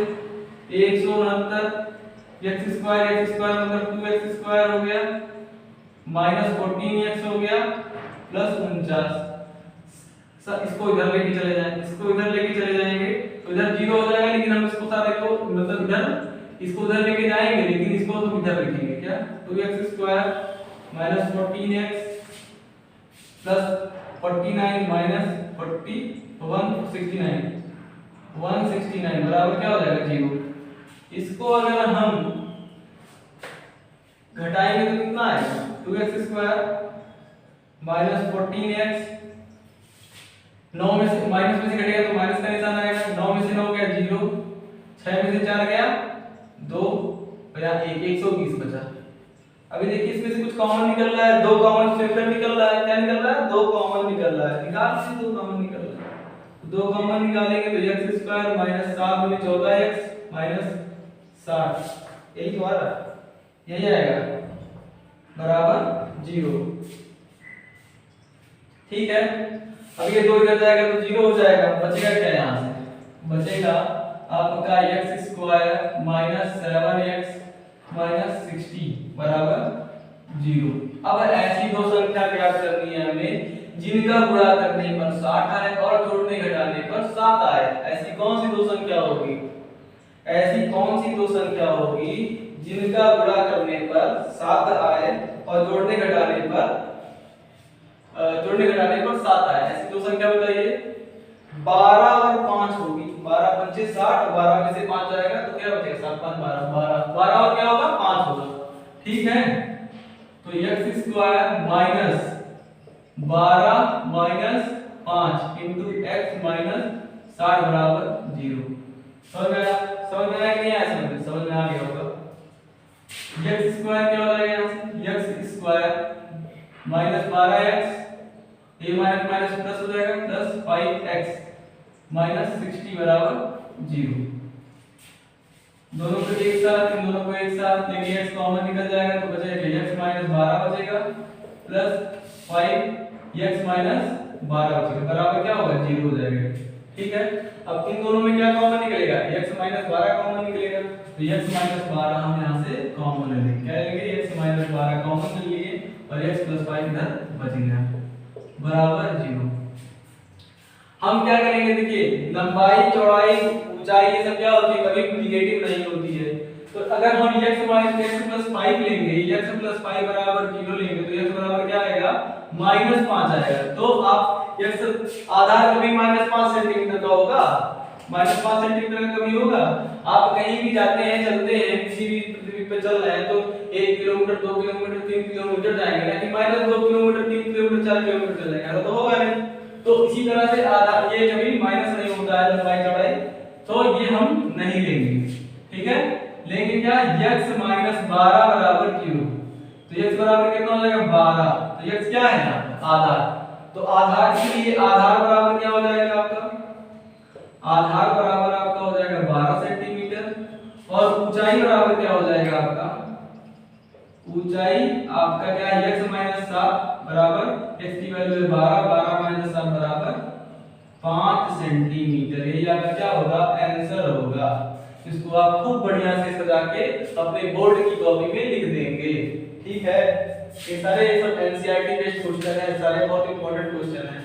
169 x स्क्वायर मतलब 2x स्क्वायर हो गया, माइनस 14x हो गया, प्लस 49। इसको इधर लेके चले जाएं, इसको इधर लेके चले जाएंगे तो इधर 0 हो जाएगा, लेकिन हम इसको सारे को मतलब इधर इसको उधर लेके जाएंगे, लेकिन इसको तो इधर लिखेंगे, क्या 2x square minus 14x plus 49 minus 40 169 बराबर क्या हो जाएगा 0। इसको अगर हम घटाएंगे तो कितना आएगा, 2x स्क्वायर माइनस 14x, 9 में से माइनस में से घटेगा तो माइनस का निशान आएगा, 9 में से 9 गया 0, 6 में से 4 गया 2 और यहाँ 120 बचा। अभी देखिए इसमें से कुछ कॉमन निकल रहा है, 2 कॉमन फैक्टर निकल रहा है, क्या निकल रहा है 2 कॉमन निकल रहा है, निकाल से 2 कॉमन निकल रहा है। 2 कॉमन निकालेंगे तो x स्क्वायर माइनस 7 में 14x माइनस 60, यही तो आ रहा है, यही आएगा बराबर 0। ठीक है, अब ये 2 इधर जाएगा तो 0 हो जाएगा, बचेगा क्या, यहाँ से बचेगा आपका x square minus 7x minus 60 बराबर 0। अब ऐसी दो संख्या ज्ञात करनी है हमें जिनका गुणा करने पर 60 आए और जोड़ने घटाने पर 7 आए। ऐसी कौन सी दो संख्या होगी, ऐसी कौन सी दो संख्या होगी जिनका गुणा करने पर 7 आए और जोड़ने घटाने पर 7 आए। ऐसी दो संख्या बताइए, 12 और 5 होगी, 12 पंचे 60, 12 में से 5 जाएगा तो क्या बचेगा 7 5 12 और क्या होगा 5 होगा। ठीक है, तो x square minus 12 minus 5 into x minus 60 बराबर 0। समझ में आया कि नहीं आया, समझ में आ गया होगा। x स्क्वायर क्या हो जाएगा, x स्क्वायर माइनस 12x, ये माइनस माइनस प्लस हो जाएगा, प्लस 5x माइनस 60 बराबर 0। दोनों को एक साथ, इन दोनों को एक साथ लेंगे, x कॉमन निकल जाएगा तो बचेगा x माइनस 12 बचेगा प्लस 5x माइनस 12 बचेगा, बराबर क्या होगा 0 हो जाएगा। ठीक है, अब इन दोनों में क्या कॉमन निकलेगा, x माइनस 12 कॉमन निकलेगा, तो x माइनस 12 हम यहां से कॉमन ले लेंगे, क्या लेंगे x माइनस 12 कॉमन ले लिए और x प्लस 5 इधर बच गया बराबर 0। हम क्या करेंगे, देखिए लंबाई चौड़ाई ऊंचाई ये सब क्या होती है, कभी नेगेटिव नहीं होती है। तो अगर हम x माइनस x प्लस 5 लेंगे, x प्लस 5 बराबर 0 लेंगे तो x बराबर क्या आएगा -5 आएगा। तो आप x आधार कभी -5 सेंटीमीटर का होगा, -5 सेंटीमीटर का कभी होगा। आप कहीं भी जाते हैं, चलते हैं, किसी भी पृथ्वी पे चल रहे हैं तो 1 किलोमीटर 2 किलोमीटर 3 किलोमीटर जाएंगे, लेकिन -2 किलोमीटर 3 किलोमीटर 4 किलोमीटर चल जाएंगे, तो होगा नहीं। तो इसी तरह से आधार ये कभी माइनस नहीं होता है लंबाई चौड़ाई, तो ये हम नहीं लेंगे। ठीक है, लेंगे क्या x माइनस 12 बराबर 0। तो x बराबर कितना हो जाएगा 12, तो x क्या है आधार, तो आधार के लिए आधार बराबर क्या हो जाएगा आपका, आधार बराबर आपका हो जाएगा 12 सेंटीमीटर और ऊंचाई बराबर क्या हो जाएगा आपका, ऊंचाई आपका क्या है x माइनस 7 बराबर x की वैल्यू है 12, 12 माइनस 7 बराबर 5 सेंटीमीटर। ये आपका क्या होगा आंसर होगा। इसको आप खूब बढ़िया से सजा के अपने बोर्ड की कॉपी में लिख देंगे। ठीक है, ये सारे सब एनसीईआरटी बेस्ड क्वेश्चन है, सारे बहुत इंपॉर्टेंट क्वेश्चन हैं।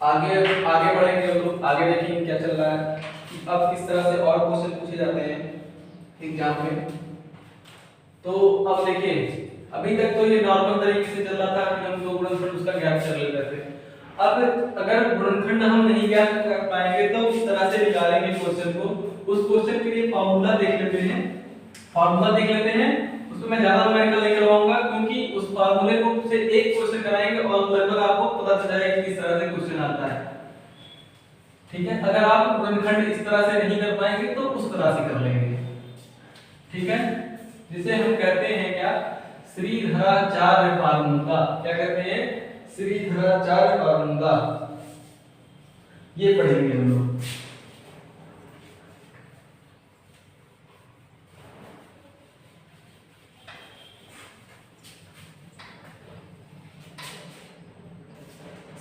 आगे आगे बढ़ेंगे हम लोग, आगे देखेंगे क्या चल रहा है कि अब किस तरह से और क्वेश्चन पूछे जाते हैं एग्जाम में। तो अब देखिए अभी तक तो ये नॉर्मल तरीके से चल रहा था कि हम 2 गुणनफल उसका ज्ञात कर लेते थे। अब अगर गुणनखंड हम नहीं ज्ञात कर पाएंगे तो इस तरह से निकालेंगे क्वेश्चन को। उस क्वेश्चन के लिए फार्मूला देख लेते हैं, उसमें मैं ज्यादा न्यूमेरिकल नहीं करवाऊंगा क्योंकि उस फार्मूले को से एक क्वेश्चन कराएंगे और लगभग आपको पता चल जाएगा कि किस तरह से क्वेश्चन आता है। ठीक है, अगर आप गुणनखंड इस तरह से नहीं कर पाएंगे तो उस तरह से कर लेंगे। ठीक है, जिसे हम कहते हैं क्या, श्रीधराचार्य फार्मूला। क्या कहते हैं, श्रीधराचार्य फार्मूला, ये पढ़ेंगे हम लोग।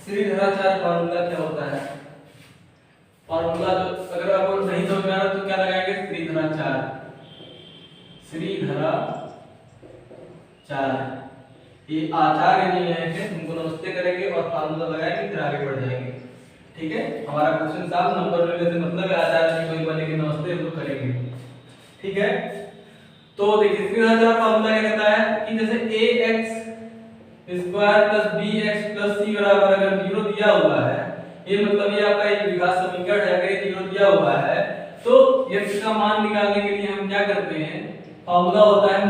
श्रीधराचार्य फार्मूला क्या होता है, फार्मूला जो अगर आपको नहीं समझ में आ रहा तो क्या लगाएंगे, श्रीधराचार्य, श्रीधराचार्य। ये आचार्य नहीं है, तुमको नमस्ते करेंगे और फार्मूला लगाएंगे फिर आगे बढ़ जाएंगे। ठीक है, हमारा क्वेश्चन साफ नंबर लेने से मतलब है, आचार्य नहीं कोई बनेगी, नमस्ते हम लोग करेंगे। ठीक है, तो देखिए श्रीधराचार्य फार्मूला क्या कहता है कि जैसे ax square plus bx plus c बराबर अगर 0 दिया हुआ है, ये मतलब ये आपका एक द्विघात समीकरण है, अगर ये 0 दिया हुआ है तो x का मान निकालने के लिए हम क्या करते हैं, फार्मूला होता है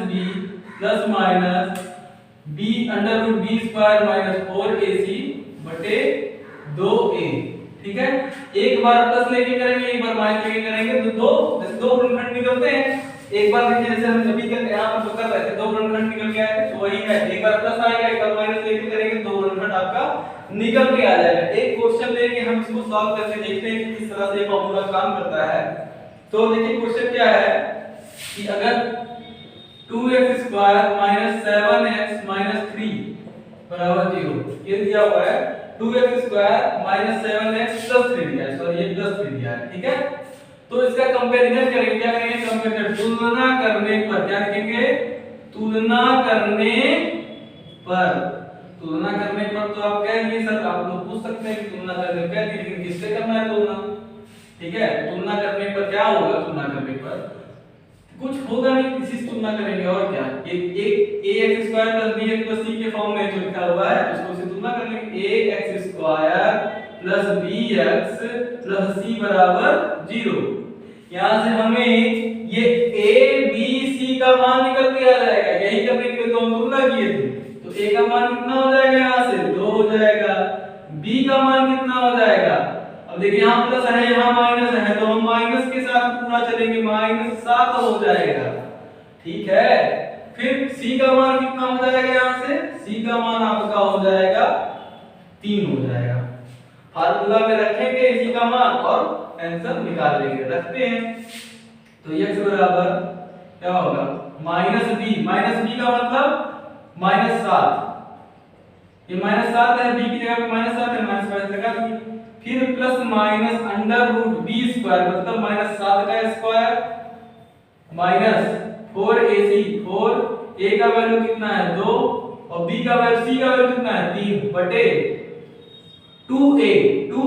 -b plus minus b under root b square minus 4ac बटे 2a। ठीक है, एक बार प्लस लेके करेंगे, एक बार माइनस लेके करेंगे तो दो गुणनखंड निकलते हैं। एक बार देखिए जैसे हम अभी तक यहाँ पर जो कर रहे थे, दो गुणनखंड निकल के आए थे, तो वही है, एक बार प्लस आएगा एक बार माइनस लेके करेंगे, दो गुणनखंड आपका निकल के आ जाएगा। एक क्वेश्चन लेके हम इसको सॉल्व करके देखते हैं कि किस तरह से ये फार्मूला काम करता है। तो देखिए क्वेश्चन क्या है कि अगर 2x square minus 7x minus 3 बराबर 0, ये दिया हुआ है 2x square minus 7x plus 3 दिया है, सॉरी ये प्लस 3 दिया है। ठीक है, तो इसका कंपैरिजन करेंगे, क्या करेंगे, कंपैरिजन, तुलना करने पर क्या लिखेंगे, तुलना करने पर। तुलना करने पर तो आप कह दिए सर, आप लोग पूछ सकते हैं कि तुलना करने पर क्या दिए, लेकिन किससे करना है तुलना। ठीक है, तुलना करने पर क्या होगा, तुलना करने पर कुछ होगा नहीं, इसी से तुलना करेंगे और क्या, एक ax square plus bx plus c के फॉर्म में जो लिखा हुआ है उसको से तुलना कर लेंगे, ax square plus bx plus c बराबर 0। यहां से हमें ये a b c का मान निकल के आ जाएगा, यही करने के लिए तो हम तुलना किए थे। तो a का मान कितना हो जाएगा, यहां से 2 हो जाएगा, b का मान कितना हो जाएगा, अब देखिए यहाँ प्लस है यहाँ माइनस है, तो हम माइनस के साथ पूरा चलेंगे, -7 हो जाएगा। ठीक है, फिर c का मान कितना हो जाएगा, यहाँ से c का मान आपका हो जाएगा 3 हो जाएगा। फार्मूला में रखेंगे इसी का मान और आंसर निकाल लेंगे। रखते हैं तो x बराबर क्या होगा, -b, -b का मतलब -7, ये -7 है, b की जगह पे -7 है, -5 लगा दीजिए, फिर plus minus under root b square मतलब -7 का स्क्वायर माइनस 4ac, 4 a का वैल्यू कितना है 2 और b का वैल्यू c का वैल्यू कितना है 3 बटे 2a 2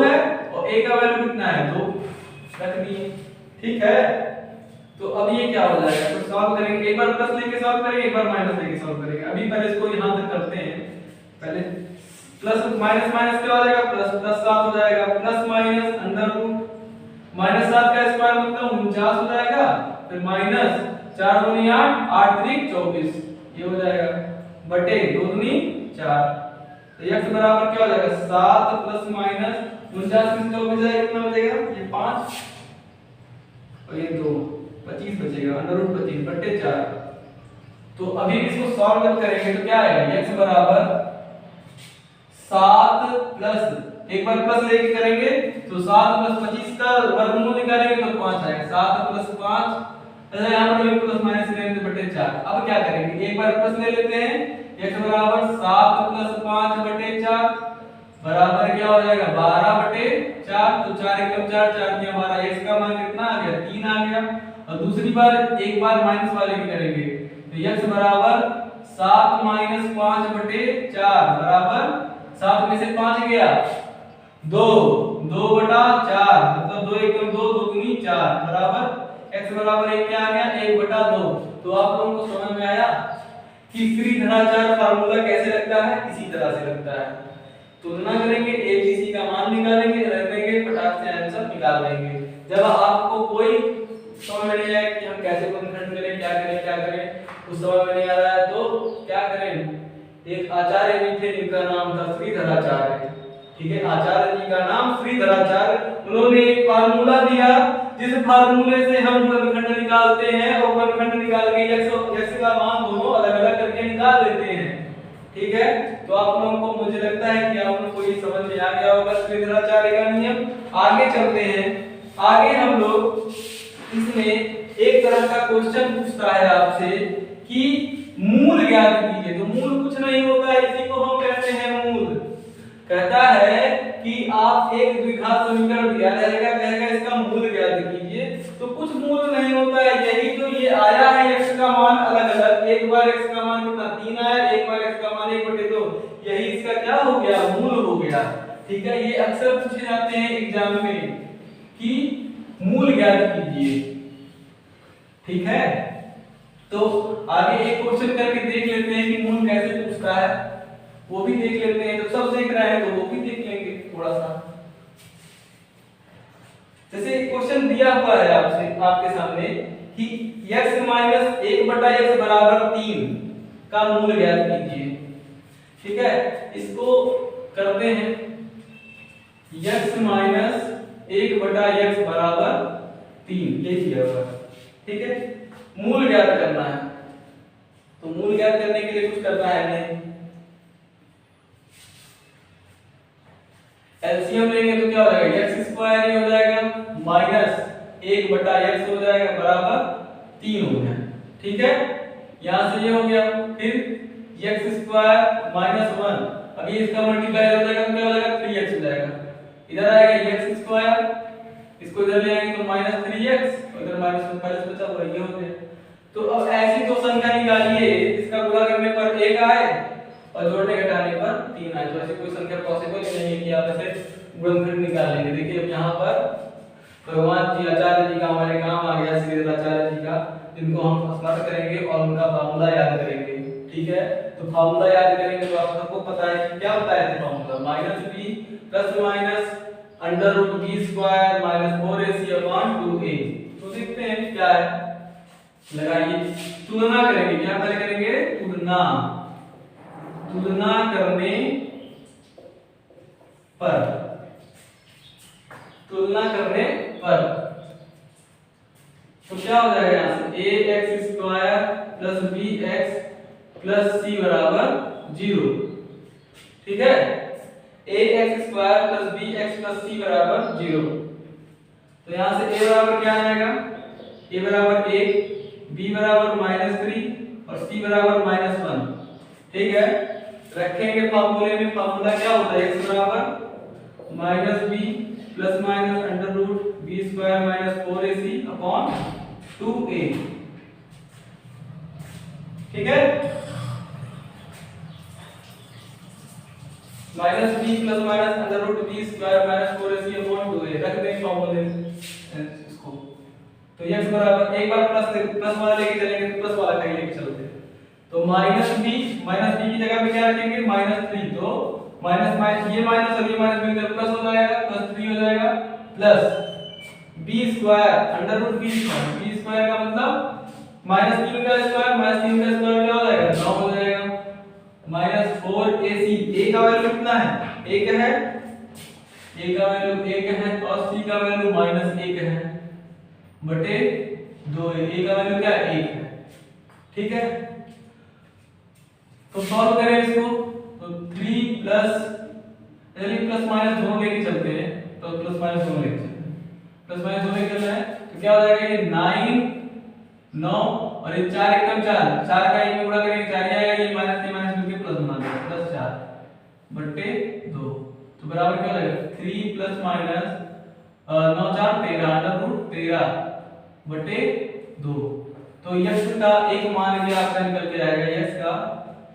है और a का वैल्यू कितना है 2 रख दिए। ठीक है, तो अब ये क्या हो जाएगा, तो सॉल्व करेंगे, एक बार प्लस लेके सॉल्व करेंगे, एक बार माइनस लेके सॉल्व करेंगे। अभी पहले इसको यहां तक करते हैं, पहले प्लस माइनस माइनस क्या हो जाएगा, प्लस प्लस 7 हो जाएगा, प्लस माइनस अंडर रूट -7 का स्क्वायर मतलब 49 हो जाएगा, फिर माइनस 4 दूनी 8, 8 त्रिक 24, ये हो जाएगा बटे 2 दूनी 4। तो x बराबर क्या हो जाएगा 7 प्लस माइनस 49 में 24 जाएगा, कितना बचेगा, ये 5 और ये 2, 25 बचेगा, अंडर रूट 25 बटे 4। तो अभी इसको सॉल्व करेंगे तो क्या आएगा, x बराबर 7 प्लस एक बार प्लस लेके करेंगे तो 7 प्लस 25 का वर्गमूल निकालेंगे तो 5 आएगा, 7 प्लस 5 यहां पर प्लस माइनस करेंगे तो बटे 4। अब क्या करेंगे, एक बार प्लस ले लेते हैं, x बराबर 7 प्लस 5 बटे 4 बराबर क्या हो जाएगा 12 बटे 4, तो 4 एकम 4, 4 में हमारा x का मान कितना आ गया 3 आ गया। और दूसरी बार एक बार माइनस वाले की करेंगे तो x बराबर 7 माइनस 5 बटे 4 बराबर 7 में से 5 गया 2, 2 बटा 4 मतलब 2 एकम 2, 2 दूनी 4 बराबर x बराबर 1 क्या आ गया 1 बटा 2। तो आप लोगों को समझ में आया कि श्रीधराचार्य फार्मूला कैसे लगता है, इसी तरह से लगता है। तुलना करेंगे, ए बी सी का मान निकालेंगे, रख देंगे, फटाक से आंसर निकाल देंगे। जब आपको कोई समझ में नहीं आए कि हम कैसे गुणनखंड करें, क्या करें, उस समय में नहीं आ रहा है तो क्या करें, एक आचार्य जी थे जिनका नाम था श्रीधराचार्य, ठीक है, आचार्य जी का नाम श्रीधराचार्य, उन्होंने एक फार्मूला दिया जिस फार्मूले से हम गुणनखंड निकालते हैं और गुणनखंड निकाल के x का मान दोनों अलग-अलग करके निकाल लेते हैं, ठीक है। तो आप लोगों को, मुझे लगता है कि आप लोगों को ये समझ में आ गया होगा श्रीधराचार्य का नियम। आगे चलते हैं, आगे हम लोग इसमें एक तरह का क्वेश्चन पूछता है आपसे कि मूल ज्ञात कीजिए। तो मूल कुछ नहीं होता है, इसी को हम कहते हैं मूल। कहता है कि आप एक द्विघात समीकरण दिया रहेगा, कहेगा इसका मूल ज्ञात कीजिए, तो कुछ मूल नहीं होता है, यही तो ये आया है x का मान अलग अलग, एक बार x का मान कितना 3 आया, एक बार x का मान 1/2, यही इसका क्या हो गया, मूल हो गया, ठीक है। ये अक्सर पूछे जाते हैं एग्जाम में कि मूल ज्ञात कीजिए, ठीक है। तो आगे एक क्वेश्चन करके देख लेते हैं कि मूल कैसे पूछता है, वो भी देख लेते हैं। जब सब देख रहे हैं तो वो भी देख लेंगे थोड़ा सा। जैसे क्वेश्चन दिया हुआ है आपके सामने कि x माइनस 1/x बराबर 3 का मूल ज्ञात कीजिए, ठीक है। इसको करते हैं, x माइनस 1/x बराबर 3 ये किया हुआ, ठीक है। मूल ज्ञात करना है, तो मूल ज्ञात करने के लिए कुछ करना है नहीं, एलसीएम लेंगे तो क्या हो जाएगा, x स्क्वायर ही हो जाएगा माइनस 1/x हो जाएगा बराबर 3 हो गया, ठीक है। यहां से ये हो गया, फिर x स्क्वायर माइनस 1, अभी इसका मल्टीप्लाई हो जाएगा तो क्या हो जाएगा 3x हो जाएगा, इधर आएगा x स्क्वायर, इसको इधर ले आएंगे तो माइनस 3x और इधर माइनस 1 पहले से बचा हुआ ये हो गया। तो अब ऐसी दो संख्या निकालिए इसका गुणा करने पर 1 आए और जोड़ने घटाने पर 3 आए, तो ऐसी कोई संख्या पॉसिबल ही नहीं है कि आप ऐसे गुणनखंड निकाल लेंगे। देखिए अब यहाँ पर भगवान जी आचार्य जी का हमारे काम आ गया, श्रीधराचार्य जी का, जिनको हम स्मरण करेंगे और उनका फार्मूला याद करेंगे, ठीक है। तो फार्मूला याद करेंगे तो आप सबको पता है कि क्या बताया था formula, -b plus minus √b² - 4ac/2a। तो देखते हैं क्या है, लगाइए, तुलना करेंगे, क्या करेंगे, तुलना करने पर, तुलना करने पर तो क्या हो जाएगा, यहां से ax² + bx + c बराबर 0, ठीक है। ax² + bx + c बराबर 0, तो यहां से a बराबर क्या आ जाएगा, a बराबर 1, b बराबर -3 और c बराबर -1, ठीक है। रखेंगे फार्मूले में, फार्मूला क्या होता है, x बराबर -b plus minus √b² - 4ac/2a, ठीक है। -b plus minus √b² - 4ac/2a रख देंगे फार्मूले इसको। तो x बराबर, एक बार प्लस वाला लेके चलेंगे तो प्लस वाला कहीं लेके चलते हैं, तो -b की जगह पे क्या रखेंगे, -3, तो माइनस ये माइनस और ये माइनस मिलकर प्लस हो जाएगा, +3 हो जाएगा, प्लस b² √b² का मतलब -3 का स्क्वायर, -3 का स्क्वायर क्या हो जाएगा, 9 हो जाएगा, -4ac, a का वैल्यू कितना है, 1 है, a का वैल्यू 1 है और c का वैल्यू -1 है बटे 2, a का वैल्यू क्या है, 1 है, ठीक है। तो सॉल्व करें इसको, तो 3 प्लस, चलिए प्लस माइनस दोनों लेके चलते हैं, तो प्लस माइनस दोनों लेके चलते हैं, प्लस माइनस दोनों लेके चलना है तो क्या हो जाएगा, ये 9 और ये 4 एकम 4 का 1 में गुणा करेंगे 4 ही आएगा, ये माइनस मिलके प्लस बना देगा, +4 बटे 2, तो बराबर क्या हो जाएगा, 3 प्लस माइनस 9 4 13 बटे 2। तो x का एक मान ये आपका निकल के आएगा, x का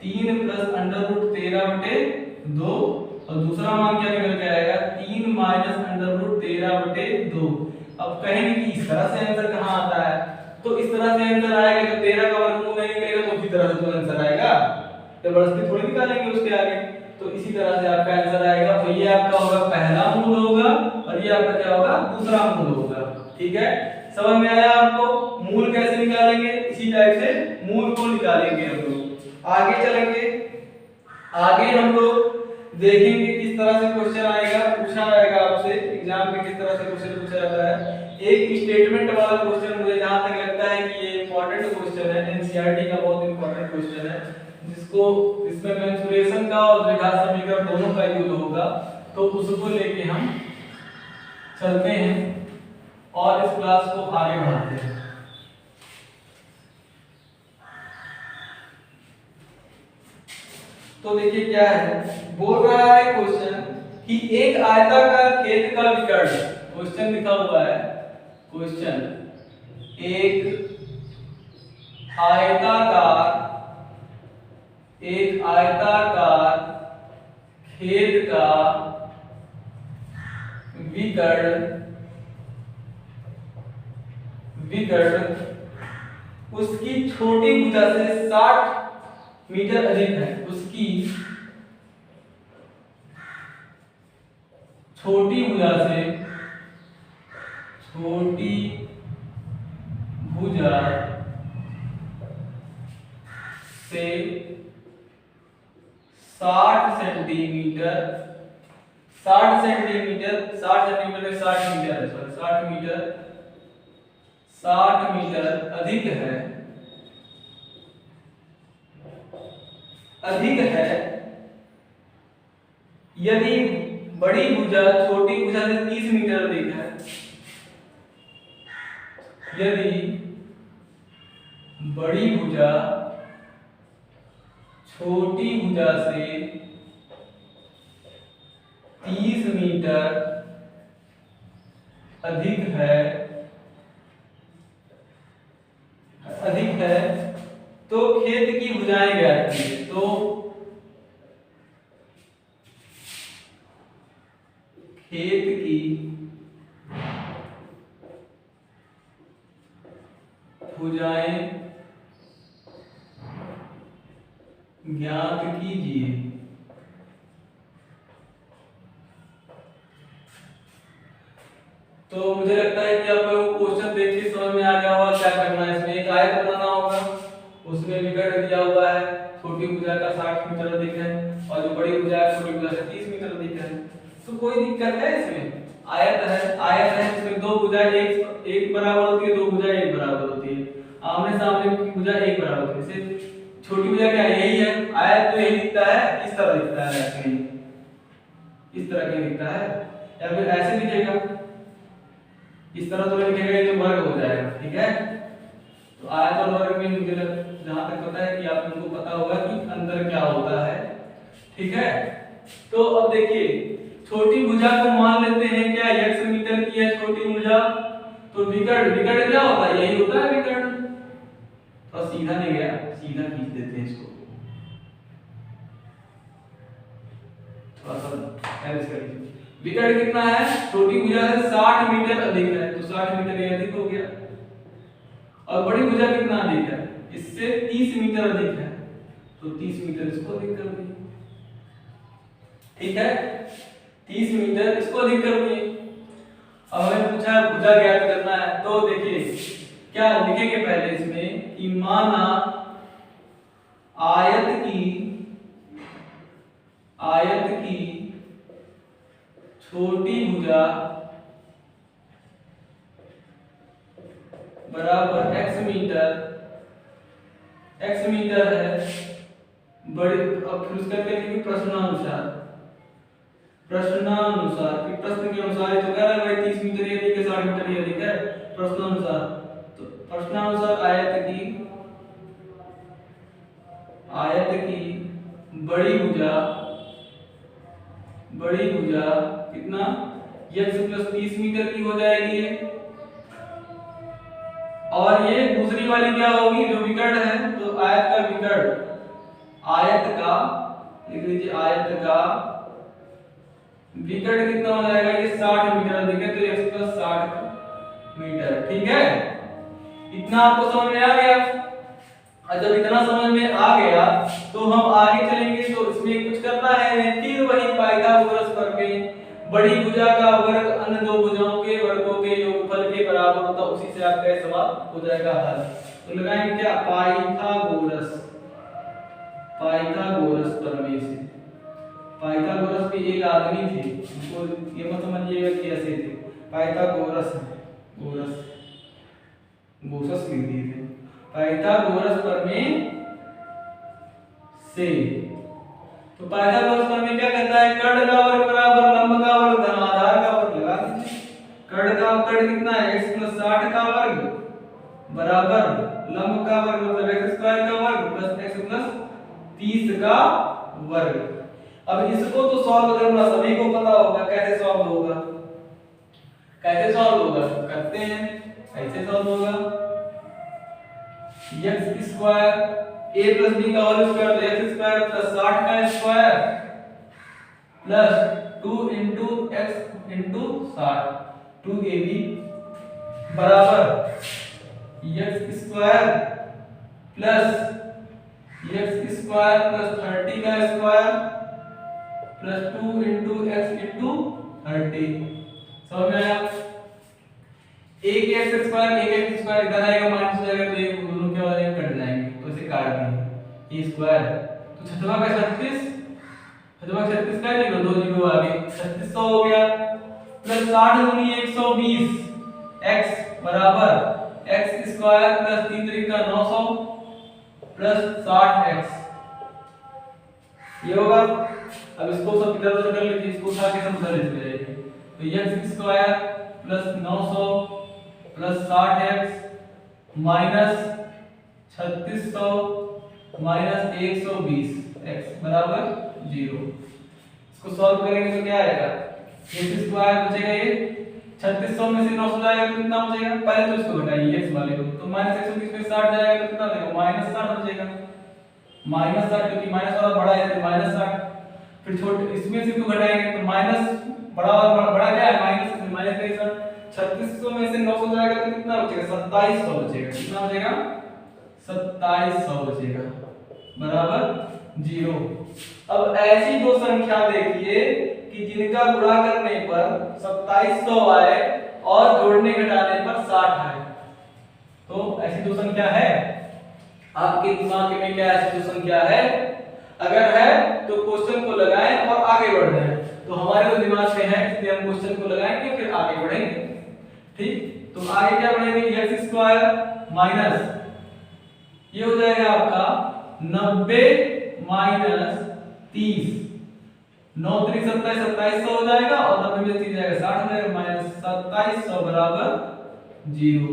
3 प्लस √13 बटे 2 और दूसरा मान क्या निकल के आएगा, 3 माइनस √13 बटे 2। अब कहेंगे कि इस तरह से आंसर कहां आता है, तो इस तरह से आंसर आएगा, जब 13 का वर्गमूल नहीं निकलेगा तो उसी तरह से तो आंसर आएगा, जबरदस्ती थोड़ी निकालेंगे उसके आगे। तो इसी तरह से आपका आंसर आएगा। तो ये आपका होगा पहला मूल होगा और ये आपका क्या होगा, दूसरा मूल होगा। ठीक है, समझ में आया आपको? मूल कैसे निकालेंगे, इसी टाइप से मूल को निकालेंगे हम लोग। आगे चलेंगे, आगे हम लोग देखेंगे किस तरह से क्वेश्चन आएगा, पूछा जाएगा आपसे एग्जाम में, किस तरह से क्वेश्चन पूछा जाता है। एक स्टेटमेंट वाला क्वेश्चन मुझे जहां तक लगता है कि ये इंपॉर्टेंट क्वेश्चन है, एनसीईआरटी का बहुत इंपॉर्टेंट क्वेश्चन है, जिसको इसमें मेंसुरेशन का और द्विघात समीकरण दोनों का यूज होगा। तो उसको लेके हम चलते हैं और इस क्लास को आगे बढ़ाते हैं। तो देखिए क्या है, बोल रहा है क्वेश्चन कि एक आयताकार खेत का विकर्ण, क्वेश्चन लिखा हुआ है, क्वेश्चन एक आयताकार खेत का विकर्ण उसकी छोटी भुजा से 60 मीटर अधिक है, उसकी छोटी भुजा से 60 सेंटीमीटर 60 मीटर अधिक है यदि बड़ी भुजा छोटी भुजा से 30 मीटर अधिक है, यदि बड़ी भुजा छोटी भुजा से 30 मीटर अधिक है तो खेत की भुजाएं ज्ञात कीजिए। तो खेत की भुजाएं ज्ञात कीजिए। तो मुझे लगता है कि आप लोगों को क्वेश्चन देख के समझ में आ गया होगा क्या करना है। इसमें एक आयत बनाना होगा, उसमें विकर्ण दिया हुआ है, छोटी भुजा का 60 मीटर अधिक है और जो बड़ी भुजा है छोटी भुजा से 30 मीटर अधिक है। तो कोई दिक्कत है इसमें? आयत है इसमें दो भुजा एक बराबर होती है, दो भुजा एक बराबर होती है, आमने सामने की भुजा एक बराबर होती है। छोटी भुजा क्या यही है, आयत तो यही दिखता है, इस तरह दिखता है, ऐसे इस तरह के दिखता है, या फिर ऐसे दिखेगा, इस तरह तो लिखेगा ये तो वर्ग हो जाएगा। ठीक है, तो आयत और वर्ग में मुझे जहां तक पता है कि आप लोगों को पता होगा कि अंतर क्या होता है। ठीक है, तो अब देखिए छोटी भुजा को मान लेते हैं क्या x मीटर की है छोटी भुजा, तो विकर्ण क्या होता है, यही होता है विकर्ण। तो सीधा नहीं गया, सीधा खींच देते हैं इसको, थोड़ा सा एल्स कर दीजिए। विकर्ण कितना है, छोटी भुजा से 60 मीटर अधिक है, तो 60 मीटर ये अधिक हो गया, और बड़ी भुजा कितना अधिक है, इससे 30 मीटर अधिक है, तो 30 मीटर इसको अधिक कर दिए। ठीक है, 30 मीटर इसको अधिक कर दिए। अब हमें पूछा है भुजा ज्ञात करना है, तो देखिए क्या लिखेंगे पहले इसमें कि माना आयत की छोटी भुजा बराबर x मीटर है, बड़ी, अब फिर उसका क्या लिखेंगे प्रश्नानुसार कि प्रश्न के अनुसार तो कह रहा है भाई 30 मीटर ये अधिक है 60 मीटर ये अधिक है, प्रश्नानुसार। तो प्रश्नानुसार आयत की बड़ी भुजा कितना x प्लस 30 मीटर की हो जाएगी ये, और ये दूसरी वाली क्या होगी जो विकर्ण है, तो आयत का विकर्ण, लिख लीजिए आयत का विकर्ण कितना हो जाएगा, ये 60 मीटर अधिक है, तो x प्लस 60 मीटर। ठीक है, इतना आपको समझ में आ गया। और जब इतना समझ में आ गया तो हम आगे चलेंगे। तो इसमें कुछ करना है, फिर वही पाइथागोरस प्रमेय, बड़ी भुजा का वर्ग अन्य दो भुजाओं के वर्गों के योगफल के बराबर होता है, उसी से आपका सवाल हो जाएगा हल। तो लगाएंगे क्या, पाइथागोरस, पाइथागोरस प्रमेय से। पाइथागोरस भी एक आदमी थे, उनको ये मत समझिएगा कि ऐसे थे, पाइथागोरस गोरस गोसस लिख दिए थे। पाइथागोरस प्रमेय से, तो पाइथागोरस प्रमेय क्या कहता है, कर्ण का वर्ग बराबर लंब का वर्ग धन आधार का वर्ग। लगा दीजिए, कर्ण कितना है, x + 60 का वर्ग बराबर लंब का वर्ग मतलब x² का वर्ग प्लस x + 30 का वर्ग। अब इसको तो सॉल्व करना सभी को पता होगा, कैसे सॉल्व होगा, कैसे सॉल्व होगा करते हैं, ऐसे सॉल्व होगा, x² a + b का होल स्क्वायर तो x² + 60 का स्क्वायर प्लस 2 × x × 60 2ab बराबर x² प्लस x² + 30 का स्क्वायर प्लस 2 × x × 30। समझ में आया, एक x² इधर आएगा माइनस हो जाएगा, तो ये दोनों क्या हो जाएंगे, कट जाएंगे, तो इसे काट देंगे, ये स्क्वायर तो 6 का 36, 6 का 36 का लिखो, 2 जीरो आगे 3600 हो गया प्लस 60 × 120 x बराबर x² + 3 × 3 = 900 प्लस 60x ये होगा। अब इसको सब इधर उधर कर लीजिए, इसको उठा के सब उधर ले जाइए, तो x² + 900 plus 60x minus 3600 minus 120 x बराबर 0। इसको सॉल्व करेंगे तो क्या आएगा, x² बचेगा, ये 3600 में से 900 जाएगा तो कितना बचेगा, पहले तो इसको घटाइए x वाले को, तो माइनस 120 में 60 जाएगा तो कितना बचेगा, माइनस 60 बचेगा, माइनस 60 क्योंकि माइनस वाला बड़ा है तो माइनस 60, फिर छोटे इसमें से क्यों घटाएंगे तो माइनस बड़ा क्या है, माइनस 63, 3600 में से 900 जाएगा तो कितना बचेगा, 2700 बचेगा, कितना बचेगा 2700 बचेगा बराबर 0। अब ऐसी दो संख्या देखिए कि जिनका गुणा करने पर 2700 आए और जोड़ने घटाने पर 60 आए, तो ऐसी दो संख्या है आपके दिमाग में, क्या ऐसी दो संख्या है, अगर है तो क्वेश्चन को लगाएं और आगे बढ़ जाएं। तो हमारे तो दिमाग में है इसलिए हम क्वेश्चन को लगाएंगे फिर आगे बढ़ेंगे, ठीक। तो आगे क्या बढ़ेंगे, x² माइनस ये हो जाएगा आपका 90 माइनस 30, 9 × 3 = 27, 2700 हो जाएगा और 90 में 3 जाएगा 60 हो जाएगा, माइनस 2700 बराबर 0,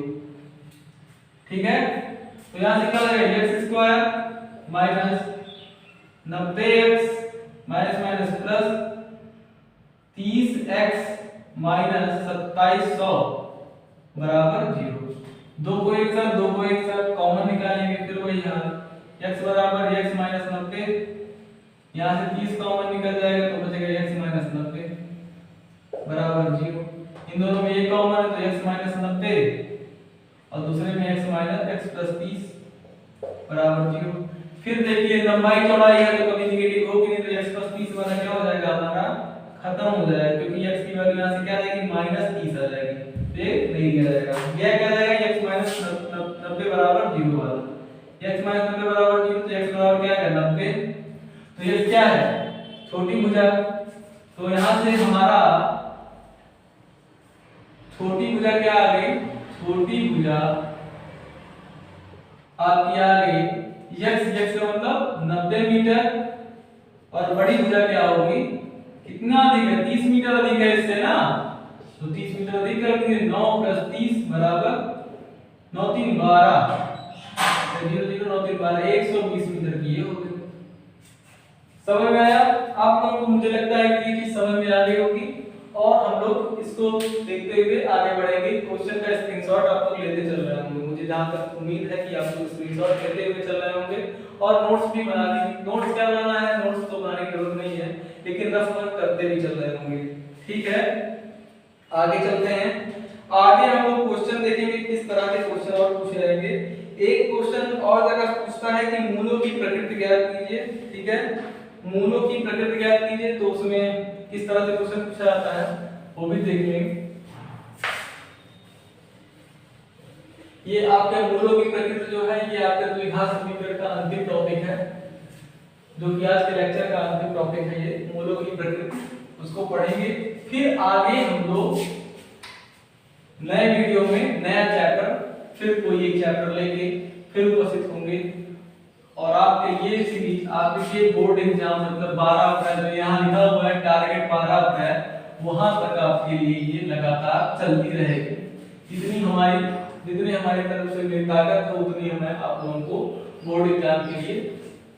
ठीक है। तो यहां से क्या हो जाएगा, x² minus 90x minus minus plus 30x minus 2700 बराबर 0। दो को एक साथ कॉमन निकालेंगे, फिर वही हाल, x बराबर x माइनस 90, यहाँ से 30 कॉमन निकल जाएगा तो बचेगा x माइनस 90 बराबर 0। इन दोनों में एक कॉमन है तो x माइनस 90 और दूसरे में x माइनस x प्लस 30 बराबर 0। फिर देखिए लंबाई चौड़ाई है तो कभी निगेटिव होगी नहीं, तो x प्लस 30 वाला क्या हो जाएगा हमारा, खत्म हो जाएगा, क्योंकि x की वैल्यू यहाँ से क्या आ जाएगी, माइनस 30 आ जाएगी, तो ये नहीं किया जाएगा, यह क्या जाएगा x माइनस 90 बराबर 0 वाला, x माइनस 90 बराबर 0, तो x बराबर क्या है 90, तो ये क्या है छोटी भुजा, तो यहाँ से हमारा छोटी भुजा क्या आ गई, छोटी भुजा आपकी आ गई x का मतलब 90 मीटर और बड़ी भुजा क्या होगी, कितना अधिक है, 30 मीटर अधिक है इससे ना, तो 30 मीटर अधिक कर देंगे, 9 + 30 बराबर 9 × 3 = 12, 0 0 9 3 12, 120 मीटर की ये हो गई। समझ में आया आप लोगों को, मुझे लगता है कि ये चीज समझ में आ गई होगी और हम लोग इसको देखते हुए आगे बढ़ेंगे। क्वेश्चन का स्क्रीनशॉट आप लोग लेते चल रहे होंगे, मुझे जहां तक उम्मीद है कि आप लोग स्क्रीनशॉट लेते हुए चल रहे होंगे और नोट्स भी बना लेंगे। नोट्स क्या बनाना है, नोट्स तो बनाने की जरूरत नहीं है, लेकिन रफ वर्क करते भी चल रहे होंगे, ठीक है। आगे चलते हैं, आगे हम लोग क्वेश्चन देखेंगे किस तरह के क्वेश्चन और पूछे रहेंगे। एक क्वेश्चन और जगह पूछता है कि मूलों की प्रकृति ज्ञात कीजिए, ठीक है, मूलों की प्रकृति ज्ञात कीजिए, तो उसमें किस तरह से क्वेश्चन पूछा जाता है वो भी देख लेंगे। ये आपके मूलों की प्रकृति जो है ये आपके द्विघात समीकरण का अंतिम टॉपिक है, जो कि आज के लेक्चर का अंतिम टॉपिक है। ये मूलों की प्रकृति उसको पढ़ेंगे, फिर आगे हम लोग नए वीडियो में नया चैप्टर, फिर कोई एक चैप्टर लेके फिर उपस्थित होंगे। और आपके ये सीरीज आपके बोर्ड एग्जाम मतलब 12 अप्रैल जो यहाँ लिखा हुआ है टारगेट 12 अप्रैल, वहां तक आपके लिए ये लगातार चलती रहेगी। जितनी हमारी तरफ से मेरी ताकत है उतनी मैं आप लोगों को बोर्ड एग्जाम के लिए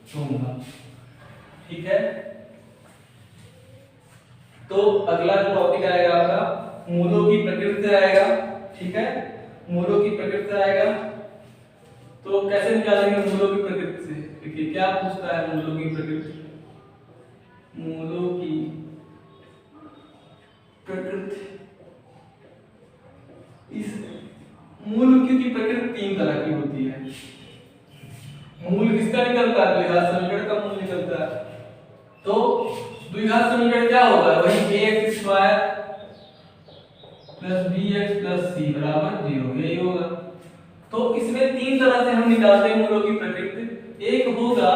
दूंगा, ठीक है। तो अगला जो टॉपिक आएगा आपका मूलों की प्रकृति आएगा, ठीक है, मूलों की प्रकृति आएगा। तो कैसे निकालेंगे मूलों की प्रकृति से? देखिए क्या पूछता है मूलों की प्रकृति। मूलों की प्रकृति, इस मूल की प्रकृति 3 तरह की होती है। मूल किसका निकलता है? द्विघात समीकरण का मूल निकलता है। तो द्विघात समीकरण क्या होगा? वही ax square plus bx plus c बराबर 0, यही होगा। तो इसमें 3 तरह से हम निकालते हैं मूलों की प्रकृति। एक होगा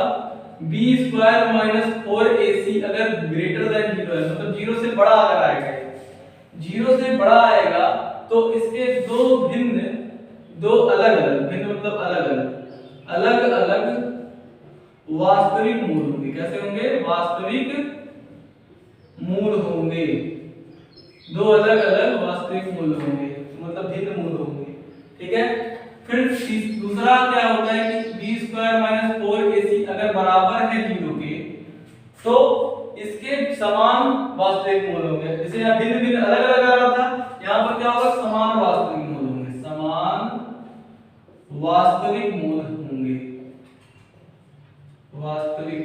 b स्क्वायर माइनस 4ac अगर ग्रेटर देन 0 है, मतलब 0 से बड़ा अगर आएगा, 0 से बड़ा आएगा तो इसके दो अलग अलग भिन्न मतलब अलग अलग वास्तविक मूल होंगे। कैसे होंगे? वास्तविक मूल होंगे, 2 अलग अलग वास्तविक मूल होंगे, मतलब भिन्न मूल होंगे, ठीक है। फिर दूसरा क्या होता है कि b स्क्वायर माइनस 4ac अगर बराबर है 0 के तो इसके समान वास्तविक मूल होंगे। जैसे यहाँ भिन्न अलग अलग आ रहा था, यहाँ पर क्या होगा? समान वास्तविक मूल होंगे, समान वास्तविक मूल होंगे, वास्तविक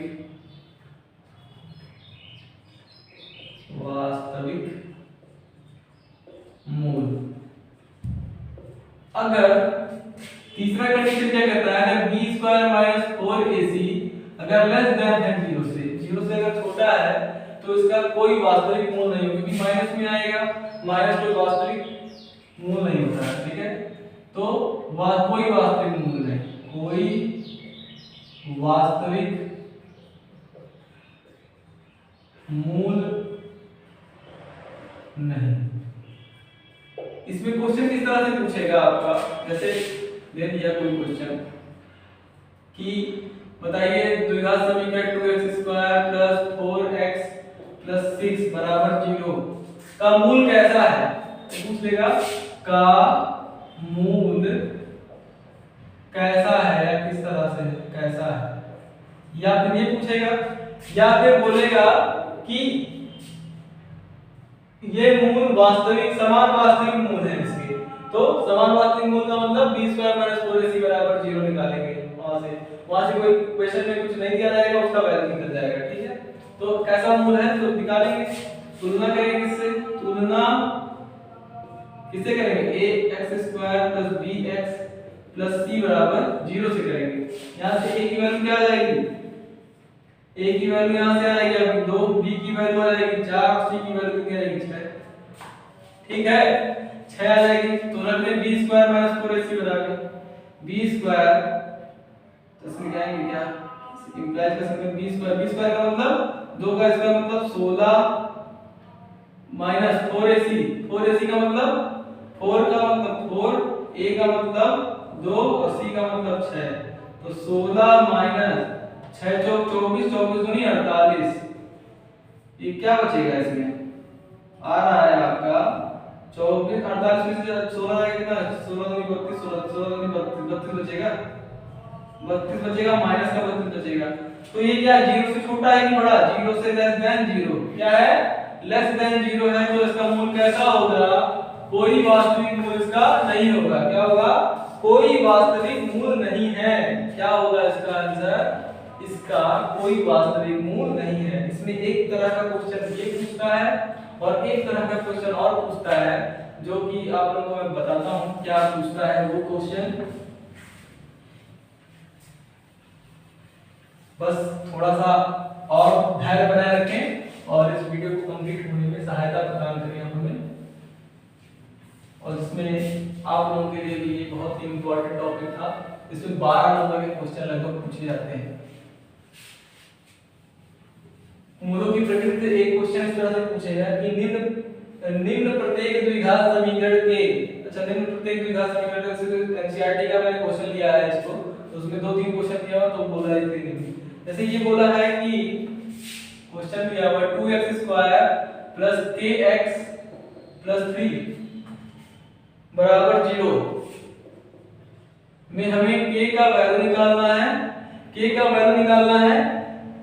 मूल। अगर तीसरा कंडीशन क्या कहता है? अगर b स्क्वायर माइनस 4ac अगर लेस देन है 0 से अगर छोटा है तो इसका कोई वास्तविक मूल नहीं होगा, क्योंकि माइनस में आएगा, माइनस कोई वास्तविक मूल नहीं होता है, ठीक है। तो कोई वास्तविक मूल नहीं, कोई वास्तविक मूल नहीं। इसमें क्वेश्चन किस तरह से पूछेगा आपका? जैसे दे दिया कोई क्वेश्चन कि बताइए द्विघात समीकरण 2x square plus 4x plus 6 बराबर 0 का मूल कैसा है, तो पूछ लेगा का मूल कैसा है, किस तरह से कैसा है, या फिर ये पूछेगा, या फिर बोलेगा कि ये मूल वास्तविक समान वास्तविक मूल है इसके। तो समान वास्तविक मूल का मतलब b स्क्वायर माइनस 4ac बराबर 0 निकालेंगे। वहां से कोई क्वेश्चन में कुछ नहीं दिया जाएगा, उसका वैल्यू निकल जाएगा, ठीक है। तो कैसा मूल है तो निकालेंगे, तुलना करेंगे, इससे तुलना किससे करेंगे? ax square plus bx plus c बराबर 0 से करेंगे। यहां से a की वैल्यू क्या आ जाएगी? a की वैल्यू यहां से आएगी, अब 2 b की वैल्यू आ जाएगी 4 और c की वैल्यू कितनी आएगी? 6, ठीक है, 6 आ जाएगी। तो रख ले b स्क्वायर माइनस 4ac बराबर b स्क्वायर, तो इसमें क्या आएंगे, क्या इंप्लाइज कर सकते हैं b स्क्वायर का मतलब 2 का इसका मतलब 16 माइनस 4ac का मतलब 4 का मतलब 4, a का मतलब 2 और c का मतलब 6, तो 16 माइनस 6 चौक 24, 24 दूनी 48, ये क्या बचेगा? इसमें आ रहा है आपका 24, 48 में से 16 आएगा कितना? 16 दूनी 32, 16 दूनी 32 बचेगा, 32 बचेगा, माइनस का 32 बचेगा। तो ये क्या 0 से छोटा है कि बड़ा? 0 से लेस देन 0, क्या है? लेस देन 0 है, तो इसका मूल कैसा होगा? कोई वास्तविक मूल इसका नहीं होगा। क्या होगा? कोई वास्तविक मूल नहीं है। क्या होगा इसका आंसर? इसका कोई वास्तविक मूल नहीं है। इसमें एक तरह का क्वेश्चन ये पूछता है और एक तरह का क्वेश्चन और पूछता है, जो कि आप लोगों को मैं बताता हूं क्या पूछता है वो क्वेश्चन। बस थोड़ा सा और धैर्य बनाए रखें और इस वीडियो को कंप्लीट होने में सहायता प्रदान करें आप हमें। और इसमें आप लोगों के लिए भी ये बहुत ही इम्पोर्टेंट टॉपिक था। इसमें 12 नंबर के क्वेश्चन लगभग पूछे जाते हैं। मूलों की प्रकृति से एक क्वेश्चन इस तरह से पूछेगा कि निम्न प्रत्येक द्विघात समीकरण के, अच्छा निम्न प्रत्येक द्विघात समीकरण से एनसीईआरटी का मैंने क्वेश्चन लिया है इसको, तो उसमें 2-3 क्वेश्चन दिया हुआ तो बोला है इतने। जैसे ये बोला है कि क्वेश्चन दिया हुआ 2x² + kx + 3 बराबर 0 में हमें k का वैल्यू निकालना है। k का वैल्यू निकालना है,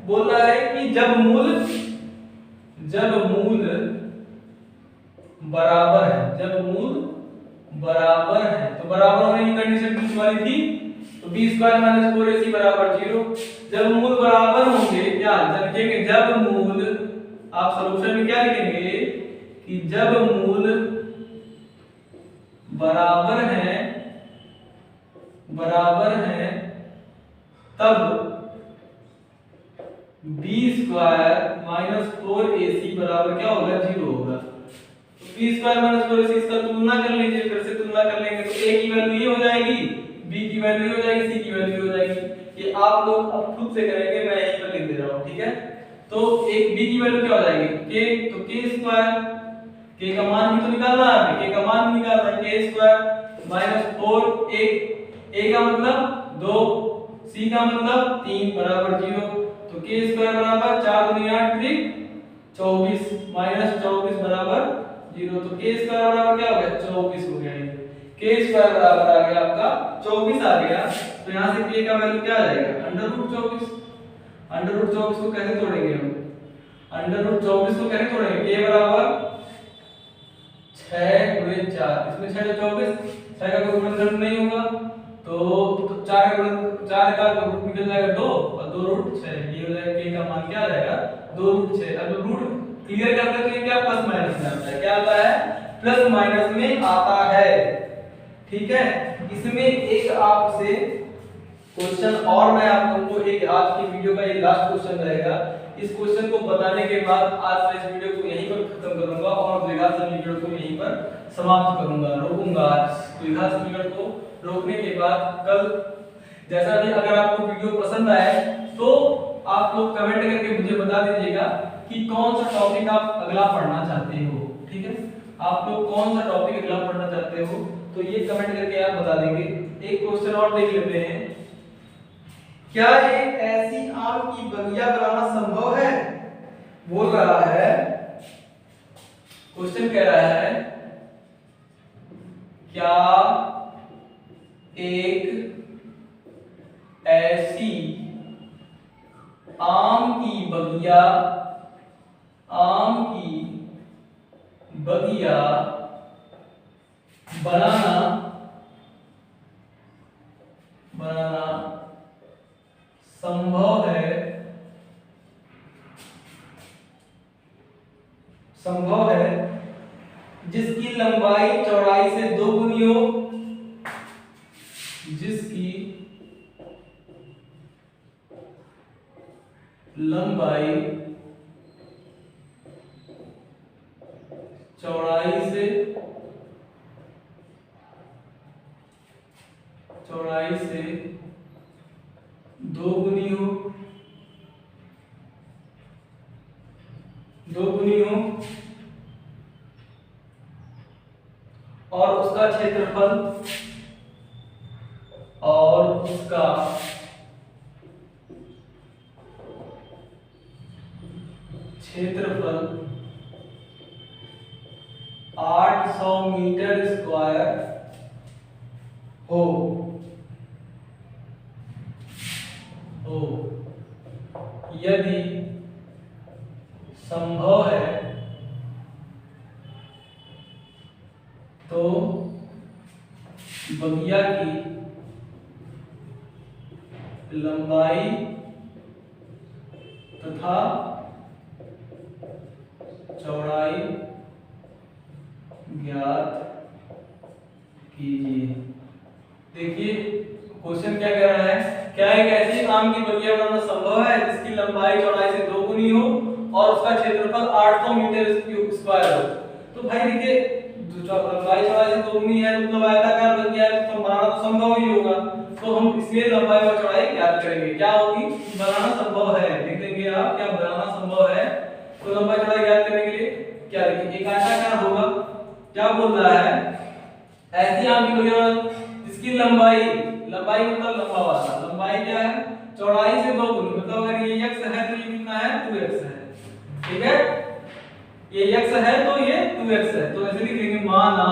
बोल रहा है कि जब मूल बराबर है, जब मूल बराबर है, तो बराबर होने की कंडीशन बीच वाली थी, तो b² - 4ac बराबर 0। जब मूल बराबर होंगे, क्या लिखेंगे, जब मूल, आप सॉल्यूशन में क्या लिखेंगे कि जब मूल बराबर है तब b² - 4ac बराबर क्या होगा, 0 होगा। तो b² - 4ac इसका तुलना कर लीजिए, फिर से तुलना कर लेंगे तो a की वैल्यू ये हो जाएगी, b की वैल्यू हो जाएगी, c की वैल्यू हो जाएगी। ये आप लोग अब खुद से करेंगे, मैं यहीं पर लिख दे रहा हूं, ठीक है। तो एक b की वैल्यू क्या हो जाएगी, k, तो k², k का मान भी तो निकालना है, k का मान भी निकालना है, k² - 4a, a का मतलब 2, c का मतलब 3 बराबर 0। तो k² बराबर 4 दूनी 8 3 24 -24 बराबर 0। तो k² बराबर क्या हो गया, 24 हो गया। ये k² बराबर आ गया आपका 24 आ गया। तो यहां से k का वैल्यू क्या आ जाएगा, √24। √24 को कैसे तोड़ेंगे हम, √24 को कैसे तोड़ेंगे, k बराबर 6 × 4, इसमें 6 × 24, 6 का कोई गुणनखंड नहीं होगा, तो 4 का रूट निकल जाएगा 2 और 2√6, ये हो जाएगा k का मान क्या आ जाएगा, 2√6। अब रूट क्लियर करते तो ये क्या प्लस माइनस में आता है, क्या आता है, प्लस माइनस में आता है, ठीक है। इसमें एक आपसे क्वेश्चन और मैं आप लोगों को, एक आज की वीडियो का ये लास्ट क्वेश्चन रहेगा। इस क्वेश्चन को बताने के बाद आज मैं इस वीडियो को यहीं पर खत्म करूंगा और द्विघात समीकरण को यहीं पर समाप्त करूंगा, रोकूंगा। द्विघात समीकरण को रोकने के बाद कल, जैसा भी अगर आपको वीडियो पसंद आए तो आप लोग कमेंट करके मुझे बता दीजिएगा कि कौन सा टॉपिक आप अगला पढ़ना चाहते हो, ठीक है। आप लोग कौन सा टॉपिक अगला पढ़ना चाहते हो तो ये कमेंट करके आप बता देंगे। एक क्वेश्चन और देख लेते हैं, क्या एक ऐसी आम की बगिया बनाना संभव है, बोल रहा है, क्वेश्चन कह रहा है क्या एक ऐसी आम की बगिया बनाना संभव है जिसकी लंबाई चौड़ाई से 2 गुनी हो, जिसकी लंबाई चौड़ाई से 2 गुनी हो, और उसका क्षेत्रफल क्षेत्रफल 800 मीटर स्क्वायर हो, यदि संभव है तो बगिया की लंबाई तथा चौड़ाई ज्ञात कीजिए। देखिए क्वेश्चन क्या कह रहा है क्या एक ऐसी आम की बगिया बनाना संभव है जिसकी लंबाई चौड़ाई से 2 गुनी हो और उसका क्षेत्रफल 800 मीटर स्क्वायर हो? तो भाई देखिए, जो लंबाई चौड़ाई से 2 गुनी है मतलब आयताकार बगिया है, तो बनाना तो संभव ही होगा। तो हम इसलिए लंबाई और चौड़ाई ज्ञात करेंगे। क्या होगी? बनाना संभव है, लिख देंगे आप, क्या बनाना संभव है। तो लंबाई चौड़ाई ज्ञात करने के लिए क्या लिखेंगे? एक आयताकार होगा। क्या बोल रहा है? ऐसी आम की बगिया जिसकी लंबाई मतलब लंबा वाला, लंबाई क्या है? चौड़ाई से 2 गुनी, मतलब अगर ये x है तो ये कितना है? 2x है। ठीक है, ये x है तो ये 2x है। तो ऐसे लिख लेंगे, माना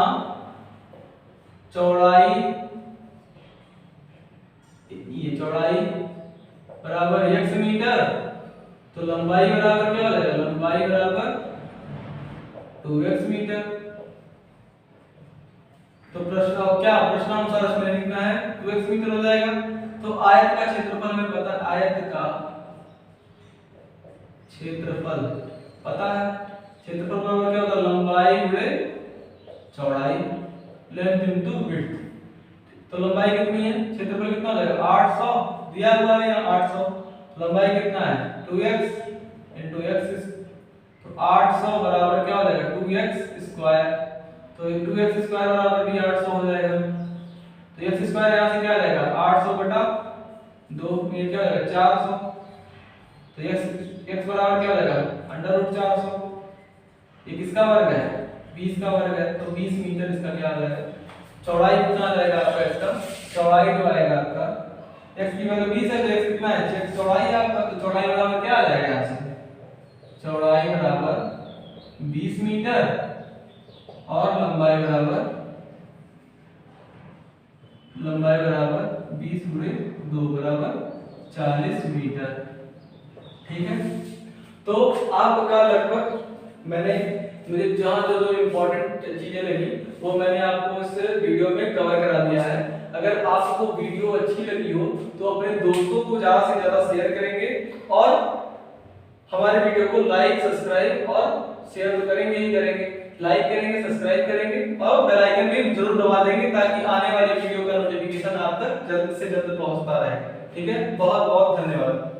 चौड़ाई, ये चौड़ाई बराबर x मीटर, तो लंबाई बराबर क्या हो जाएगा? लंबाई बराबर 2x मीटर। तो प्रश्नानुसार इसमें लिखना है 2x मीटर हो जाएगा। तो आयत का क्षेत्रफल हमें पता है, आयत का क्षेत्रफल पता है। क्षेत्रफल बराबर क्या होता है? लंबाई गुणे चौड़ाई, लेंथ इनटू विड्थ। तो लंबाई कितनी है? क्षेत्रफल कितना हो जाएगा? 800 दिया हुआ है यहाँ 800। लंबाई कितना है? 2x into x। तो 800 बराबर क्या हो जाएगा? 2x square. तो 2x स्क्वायर बराबर भी 800 हो जाएगा। तो x स्क्वायर यहाँ से क्या आ जाएगा? 800 बटा 2, ये क्या हो जाएगा? 400। तो x बराबर क्या हो जाएगा? Under root 400। ये किसका वर्ग है? 20 का वर्ग है। तो 20 मीटर इसका क्या आ जाएगा? चौड़ाई कितना आ जाएगा आपका? इसका चौड़ाई जो आएगा आपका, x की वैल्यू 20 है तो x कितना है? x चौड़ाई है आपका। तो चौड़ाई बराबर क्या आ जाएगा यहाँ से? चौड़ाई बराबर 20 मीटर और लंबाई बराबर 20 गुणे 2 बराबर 40 मीटर। ठीक है, तो आपका लगभग मुझे जहां जो इम्पोर्टेंट चीजें लगी वो मैंने आपको इस वीडियो में कवर करा दिया है। अगर आपको वीडियो अच्छी लगी हो तो अपने दोस्तों को ज्यादा से ज्यादा शेयर करेंगे और हमारे वीडियो को लाइक, सब्सक्राइब और शेयर तो करेंगे ही करेंगे। लाइक करेंगे, सब्सक्राइब करेंगे और बेल आइकन भी जरूर दबा देंगे ताकि आने वाली वीडियो का नोटिफिकेशन आप तक जल्द से जल्द पहुंचता रहे। ठीक है, बहुत बहुत धन्यवाद।